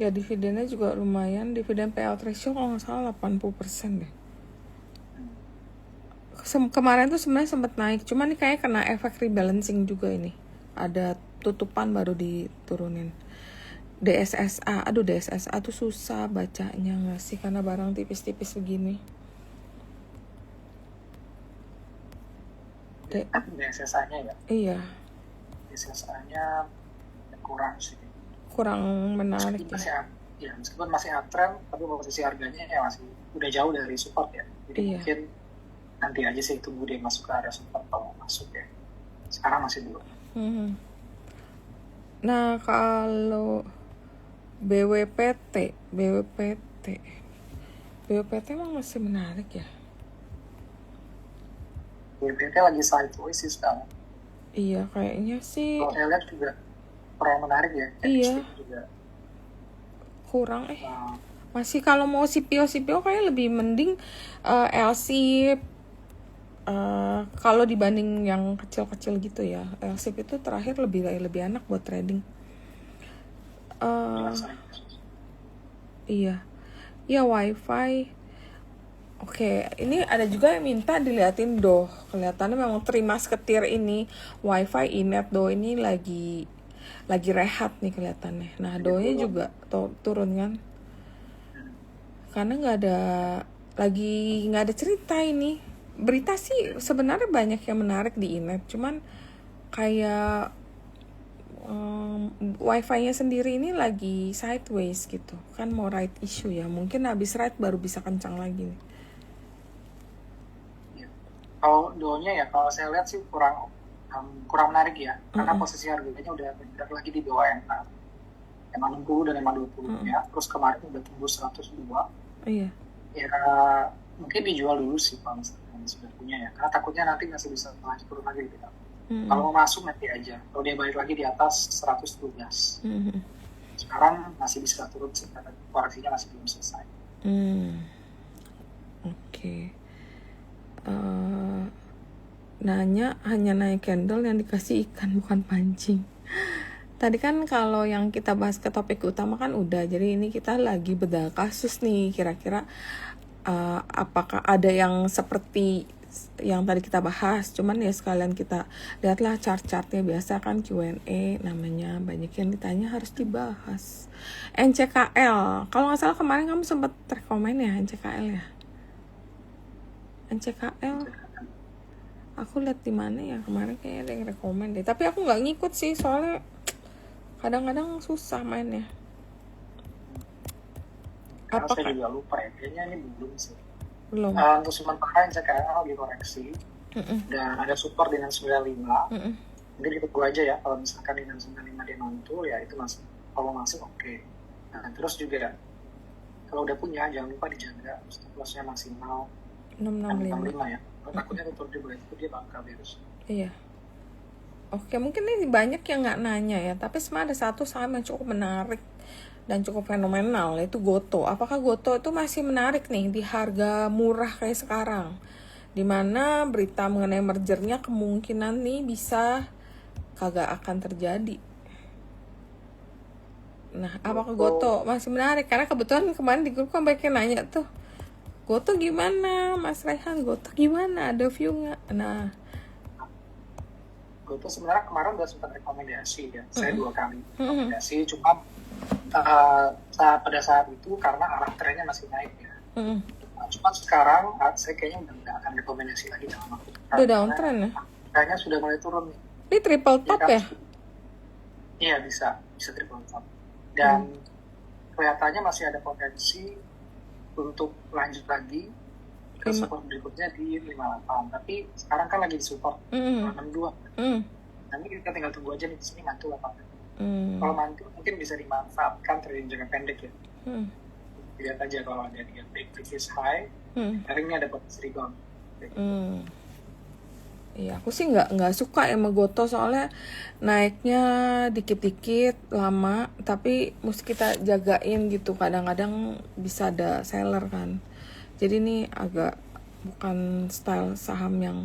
A: Ya dividennya juga lumayan, dividen payout ratio kalau nggak salah 80% deh. Kemarin tuh sebenarnya sempat naik, cuman ini kayak kena efek rebalancing juga ini. Ada tutupan baru diturunin. DSSA, aduh DSSA tuh susah bacanya nggak sih karena barang tipis-tipis begini.
B: DSSA-nya ya,
A: Iya,
B: DSSA-nya kurang sih.
A: kurang menarik
B: Meskipun
A: ya.
B: meskipun masih uptrend, tapi posisi harganya ya masih udah jauh dari support ya. Jadi
A: Iya.
B: mungkin nanti aja sih tunggu dia masuk ke area support kalau masuk ya. Sekarang masih belum.
A: Nah kalau BWPT emang masih menarik ya?
B: BWPT lagi sideways sih sekarang.
A: Iya kayaknya sih.
B: Kalau saya lihat juga kurang menarik ya.
A: Iya.
B: Juga
A: kurang masih kalau mau CPO kayak lebih mending LSIP kalau dibanding yang kecil-kecil gitu ya. LSIP itu terakhir lebih enak buat trading. Iya WiFi. Oke, ini ada juga yang minta diliatin doh. Kelihatannya memang terima seketir ini WiFi Inet doh ini lagi rehat nih kelihatannya. Nah, doanya juga turun kan? Karena nggak ada cerita ini. Berita sih sebenarnya banyak yang menarik di Inet, cuman kayak Wi-Fi-nya sendiri ini lagi sideways gitu. Kan mau right issue ya. Mungkin habis right baru bisa kencang lagi nih.
B: Kalau doanya ya, kalau saya lihat sih kurang menarik ya, karena posisi harganya udah bergerak lagi di bawah MA60 dan MA20 ya, terus kemarin udah tembus 102.
A: Iya.
B: Ya mungkin dijual dulu sih kalau misalnya sudah punya ya, karena takutnya nanti masih bisa lanjut turun lagi gitu. Kalau mau masuk nanti aja, kalau dia balik lagi di atas 112. Sekarang masih bisa turun sih, karena koreksinya masih belum selesai.
A: Oke. Nanya hanya naik candle yang dikasih ikan bukan pancing. Tadi kan kalau yang kita bahas ke topik utama kan udah, jadi ini kita lagi bedah kasus nih, kira-kira apakah ada yang seperti yang tadi kita bahas. Cuman ya sekalian kita lihatlah chart-chartnya, biasa kan Q&A namanya, banyak yang ditanya harus dibahas. NCKL, kalau nggak salah kemarin kamu sempat rekomen ya NCKL ya. NCKL aku lihat di mana ya kemarin, kayaknya ada yang rekomen deh, tapi aku nggak ngikut sih soalnya kadang-kadang susah mainnya.
B: Karena saya juga lupa ya, kayaknya ini belum sih.
A: Belum.
B: Untuk sementara NCKL lagi koreksi dan ada support di 695. Mungkin ditunggu aja ya, kalau misalkan di 695 dia mantul ya itu masih, kalau masuk oke. Nah terus juga kalau udah punya jangan lupa dijaga stop lossnya maksimal 665 ya. Takutnya tutup di bawah itu dia bakal virus.
A: Iya. Oke, mungkin ini banyak yang nggak nanya ya, tapi sebenarnya ada satu saham yang cukup menarik dan cukup fenomenal, yaitu Goto. Apakah Goto itu masih menarik nih di harga murah kayak sekarang? Dimana berita mengenai mergernya kemungkinan nih bisa kagak akan terjadi. Nah, apakah Goto masih menarik? Karena kebetulan kemarin di grup kan banyak yang nanya tuh, Goto gimana, Mas Rehan? Goto gimana? Ada view nggak? Nah,
B: Goto sebenarnya kemarin udah sempat rekomendasi ya. Saya 2 kali rekomendasi, cuma pada saat itu karena arah trennya masih naik ya. Nah, cuma sekarang saya kayaknya udah nggak akan rekomendasi lagi dalam waktu.
A: Udah downtrend ya?
B: Trennya sudah mulai turun nih.
A: Ini triple top ya?
B: Iya bisa triple top. Dan kelihatannya masih ada potensi untuk lanjut lagi ke support berikutnya di 58, tapi sekarang kan lagi di support 62. Nanti kita tinggal tunggu aja nih di sini mantul apa enggak. Kalau mantul mungkin bisa dimanfaatkan trading jangka pendek ya. Lihat aja kalau ada dia break previous high, hari ini ada potensi rebound.
A: Iya, aku sih nggak suka ya sama Goto soalnya naiknya dikit-dikit lama, tapi mesti kita jagain gitu. Kadang-kadang bisa ada seller kan. Jadi ini agak bukan style saham yang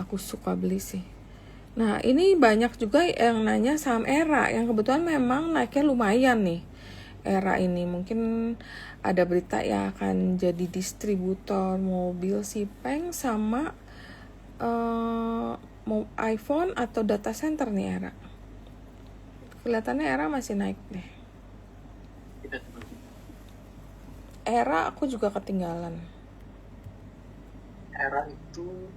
A: aku suka beli sih. Nah, ini banyak juga yang nanya saham Era yang kebetulan memang naiknya lumayan nih. Era ini mungkin ada berita ya akan jadi distributor mobil Sipeng sama mau iPhone atau data center nih Era. Kelihatannya Era masih naik deh.
B: Kita coba.
A: Era aku juga ketinggalan.
B: Era itu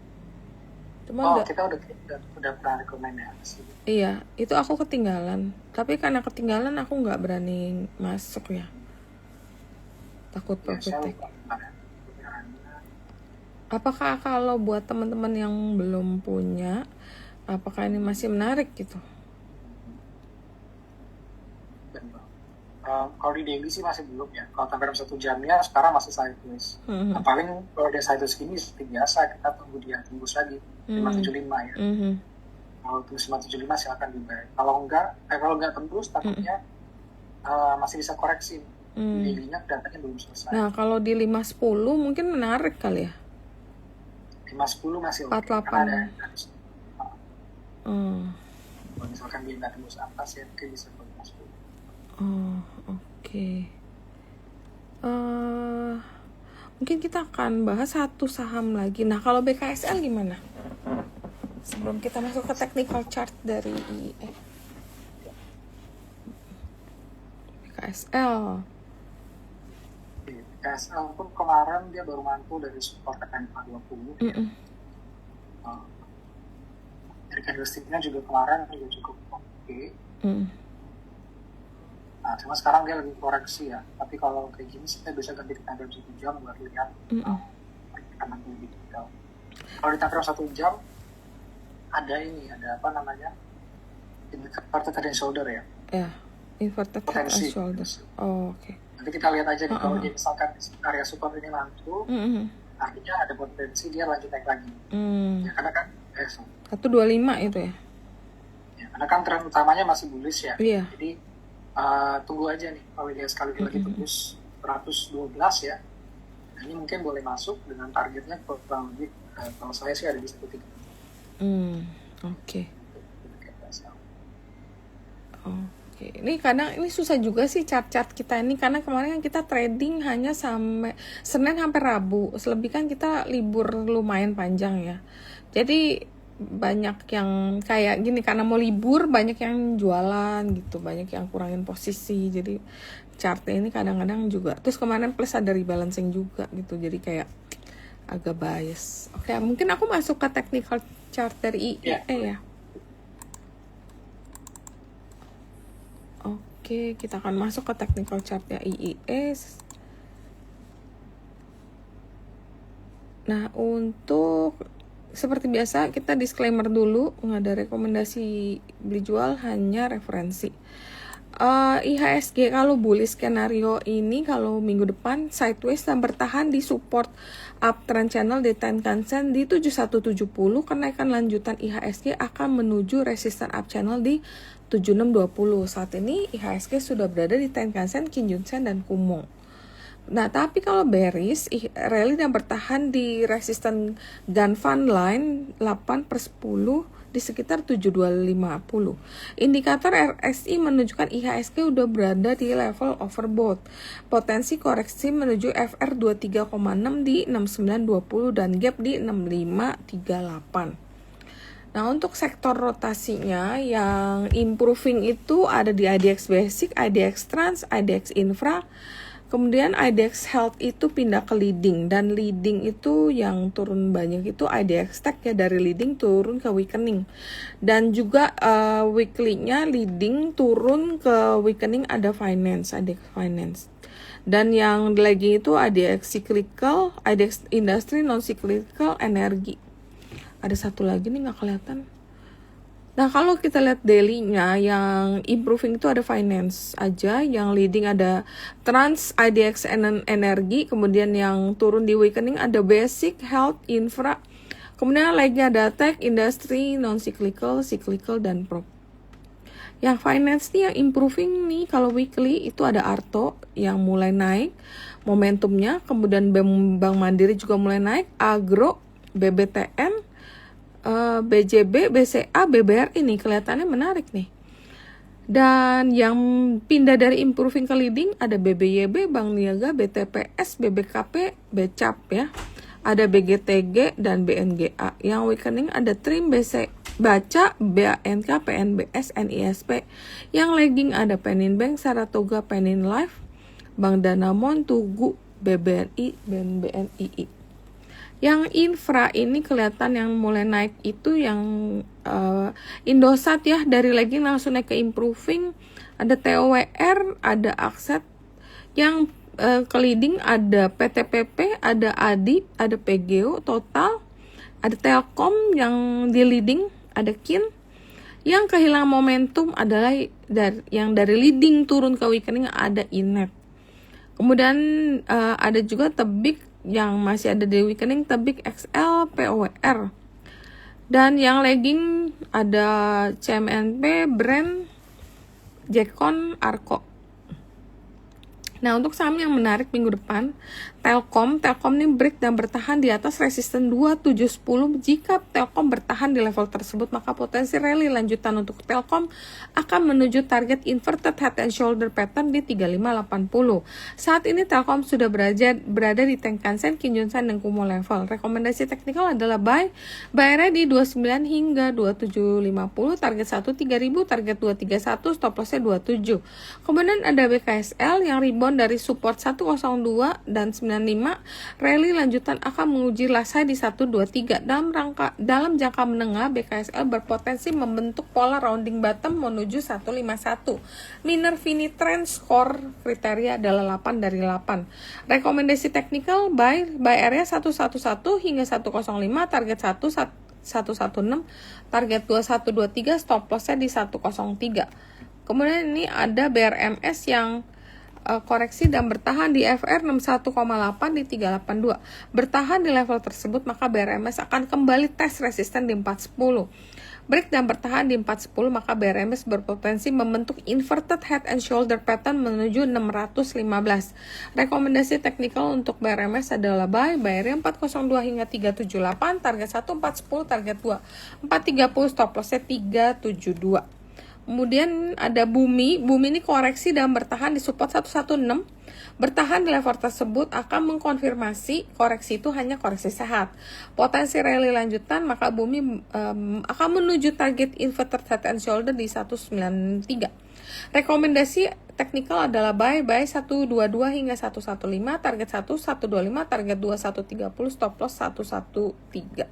A: Cuma
B: kita udah pernah rekomendasi.
A: iya, itu aku ketinggalan. Tapi karena ketinggalan aku nggak berani masuk ya. Takut
B: Ya,
A: profit
B: saya
A: take.
B: lupa kemarin kebenarannya.
A: Apakah kalau buat teman-teman yang belum punya, apakah ini masih menarik gitu?
B: Benar. Kalau di daily sih masih belum ya. Kalau sampai 1 jamnya sekarang masih sideways. Nah, paling kalau dia sideways gini seperti biasa kita tembus lagi 575 ya. Kalau tembus 575 silakan dibuy. Kalau nggak tembus takutnya masih bisa koreksi. Daily-nya datanya belum selesai.
A: Nah, kalau di 510 mungkin menarik kali ya.
B: 510 masih oke.
A: 48.
B: Karena ada kalau misalkan dia nggak tembus atas ya mungkin bisa ke 510.
A: Oh, oke. Mungkin kita akan bahas satu saham lagi. Nah, kalau BKSL gimana? Sebelum kita masuk ke technical chart dari IE. BKSL.
B: KSL pun kemarin dia baru mantul dari support tekan 420. Dari candlestick-nya juga kemarin juga cukup oke. Nah, cuma sekarang dia lagi koreksi ya. Tapi kalau kayak gini kita bisa ganti di time frame 1 jam buat lihat pergerakan lebih detail. Kalau di time frame 1 jam ada apa namanya? Inverted head and shoulder ya.
A: Ya, inverted head and shoulder. Oh, oke.
B: Nanti kita lihat aja nih kalau dia misalkan area support ini mantul, artinya ada potensi dia lanjut naik lagi. Ya, karena kan
A: 125 itu ya.
B: Ya, karena kan tren utamanya masih bullish ya.
A: Iya.
B: Jadi tunggu aja nih kalau dia sekali lagi tembus 112 ya. Nah, ini mungkin boleh masuk dengan targetnya kurang lebih kalau saya sih ada di 130.
A: Oke. Ini kadang ini susah juga sih chart-chart kita ini karena kemarin kan kita trading hanya sampai Senin sampai Rabu. Selebih kan kita libur lumayan panjang ya. Jadi banyak yang kayak gini karena mau libur banyak yang jualan gitu, banyak yang kurangin posisi. Jadi chartnya ini kadang-kadang juga. Terus kemarin plus ada rebalancing juga gitu. Jadi kayak agak bias. Oke, mungkin aku masuk ke technical chart dari IE ya. Oke, kita akan masuk ke technical chartnya IIS. Nah, untuk seperti biasa kita disclaimer dulu, nggak ada rekomendasi beli jual, hanya referensi. IHSG kalau bullish skenario ini kalau minggu depan sideways dan bertahan di support uptrend channel di Tenkan Sen di 7170, kenaikan lanjutan IHSG akan menuju resistance up channel di 7620. Saat ini IHSG sudah berada di Tenkan Sen, Kijun Sen dan Kumon. Nah, tapi kalau bearish, rally yang bertahan di resistance Ganfan line 8/10 di sekitar 7250. Indikator RSI menunjukkan IHSG udah berada di level overbought. Potensi koreksi menuju FR 23,6 di 6920 dan gap di 6538. Nah, untuk sektor rotasinya yang improving itu ada di IDX Basic, IDX Trans, IDX Infra. Kemudian IDX Health itu pindah ke leading, dan leading itu yang turun banyak itu IDX Tech ya, dari leading turun ke weakening. Dan juga weekly-nya leading turun ke weakening ada finance, IDX Finance. Dan yang lagi itu IDX Cyclical, IDX Industry, Non-Cyclical, Energi. Ada satu lagi nih nggak kelihatan. Nah, kalau kita lihat daily-nya yang improving itu ada finance aja, yang leading ada Trans, IDX Energi, kemudian yang turun di weakening ada Basic, Health, Infra, Kemudian lagi ada tech, industri, non-cyclical, cyclical, dan prop. Yang finance nih yang improving nih kalau weekly itu ada Arto yang mulai naik momentumnya, kemudian Bank Mandiri juga mulai naik, Agro, BBTN, BJB, BCA, BBR ini kelihatannya menarik nih. Dan yang pindah dari improving ke leading ada BBYB, Bank Niaga, BTPS, BBKP, BCAP ya. Ada BGTG dan BNGA. Yang weakening ada Trim, BC, Baca, BANK, PNBS, NISP. Yang lagging ada Peninbank, Saratoga, Penin Life, Bank Danamon, Tugu, BBNI, dan BNII. Yang infra ini kelihatan yang mulai naik itu yang Indosat ya, dari lagging langsung naik ke improving. Ada TOWR, ada Akset. Yang ke leading ada PTPP, ada ADI, ada PGO, Total, ada Telkom yang di leading, ada KIN. Yang kehilangan momentum adalah yang dari leading turun ke weakening ada Inet. Kemudian ada juga Tebik yang masih ada di weakening, Tebik XL, POWR. Dan yang lagging ada CMNP, Brand, Jekon, Arko. Nah, untuk saham yang menarik minggu depan, Telkom ini break dan bertahan di atas resisten 2710. Jika Telkom bertahan di level tersebut, maka potensi rally lanjutan untuk Telkom akan menuju target inverted head and shoulder pattern di 3580. Saat ini Telkom sudah berada di Tenkan-sen, Kijun-sen, dan Kumo level. Rekomendasi teknikal adalah buy area di 29 hingga 2750, target 1 3000, target 231, stop lossnya 27. Kemudian ada BKSL yang rebound dari support 102 dan 95, rally lanjutan akan menguji last high di 123. Dalam jangka menengah, BKSL berpotensi membentuk pola rounding bottom menuju 151. Minervini trend score kriteria adalah 8 dari 8. Rekomendasi teknikal buy area 111 hingga 105, target 116, target 2123, stop lossnya di 103. Kemudian ini ada BRMS yang koreksi dan bertahan di FR 61,8 di 382. Bertahan di level tersebut, maka BRMS akan kembali tes resisten di 410. Break dan bertahan di 410, maka BRMS berpotensi membentuk inverted head and shoulder pattern menuju 615. Rekomendasi teknikal untuk BRMS adalah buy area 402 hingga 378, target 1410, target 2 430, stop lossnya 372. Kemudian ada Bumi ini koreksi dan bertahan di support 116. Bertahan di level tersebut akan mengkonfirmasi koreksi itu hanya koreksi sehat. Potensi rally lanjutan, maka Bumi akan menuju target inverted head and shoulder di 193. Rekomendasi teknikal adalah buy 122 hingga 115, target 125, target 2130, stop loss 113.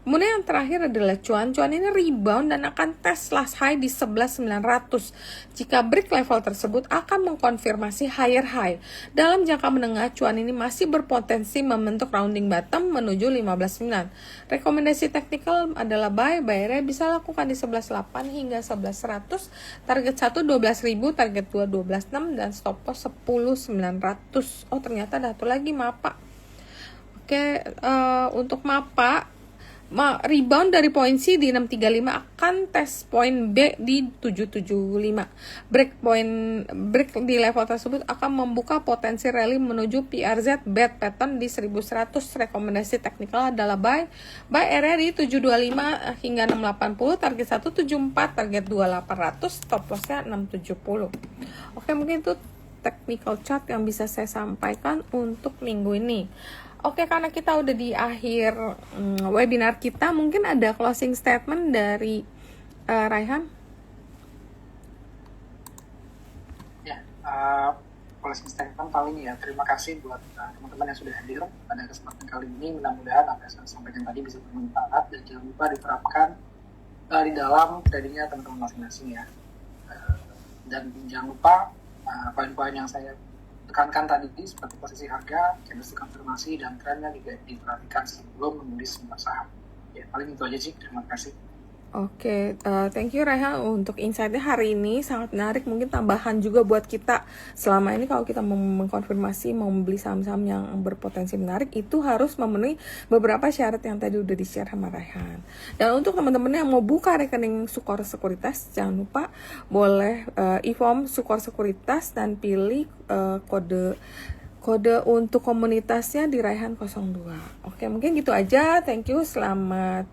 A: Kemudian yang terakhir adalah cuan ini rebound dan akan tes last high di 11.900. Jika break level tersebut akan mengkonfirmasi higher high. Dalam jangka menengah, cuan ini masih berpotensi membentuk rounding bottom menuju 15.900. Rekomendasi teknikal adalah buy area bisa lakukan di 11.8 hingga 11.100, target 1 12.000, target 2 12.6, dan stop loss 10.900. Oh, ternyata ada satu lagi MAPA. Oke, untuk MAPA rebound dari poin C di 635 akan tes poin B di 775. Break di level tersebut akan membuka potensi rally menuju PRZ bad pattern di 1100. Rekomendasi teknikal adalah buy area di 725 hingga 680, target 174, target 2800, stop lossnya 670. Oke, mungkin itu technical chart yang bisa saya sampaikan untuk minggu ini. Oke, karena kita udah di akhir webinar kita, mungkin ada closing statement dari Raihan?
B: Ya, closing statement kali ini ya. Terima kasih buat teman-teman yang sudah hadir pada kesempatan kali ini. Mudah-mudahan apa yang saya sampaikan tadi bisa bermanfaat dan jangan lupa diterapkan di dalam tradingnya teman-teman masing-masing ya. Dan jangan lupa poin-poin yang saya tekankan tadi seperti posisi harga, candlestick konfirmasi, dan trennya juga diperhatikan sebelum menulis sebuah saham. Ya, paling itu aja sih. Terima kasih.
A: Oke, thank you Rehan untuk insight-nya hari ini, sangat menarik. Mungkin tambahan juga buat kita selama ini kalau kita mau mengkonfirmasi mau membeli saham-saham yang berpotensi menarik, itu harus memenuhi beberapa syarat yang tadi udah di-share sama Rehan. Dan untuk teman-teman yang mau buka rekening Sukor Sekuritas, jangan lupa boleh e-form Sukor Sekuritas dan pilih kode untuk komunitasnya di Raihan 02. Oke, mungkin gitu aja. Thank you. Selamat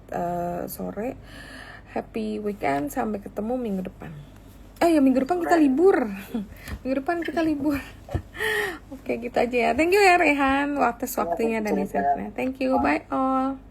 A: sore. Happy weekend. Sampai ketemu minggu depan. Ya minggu depan kita libur. Minggu depan kita libur. Oke, gitu aja ya. Thank you ya Rehan. Waktunya dan insightnya. Thank you. Bye all.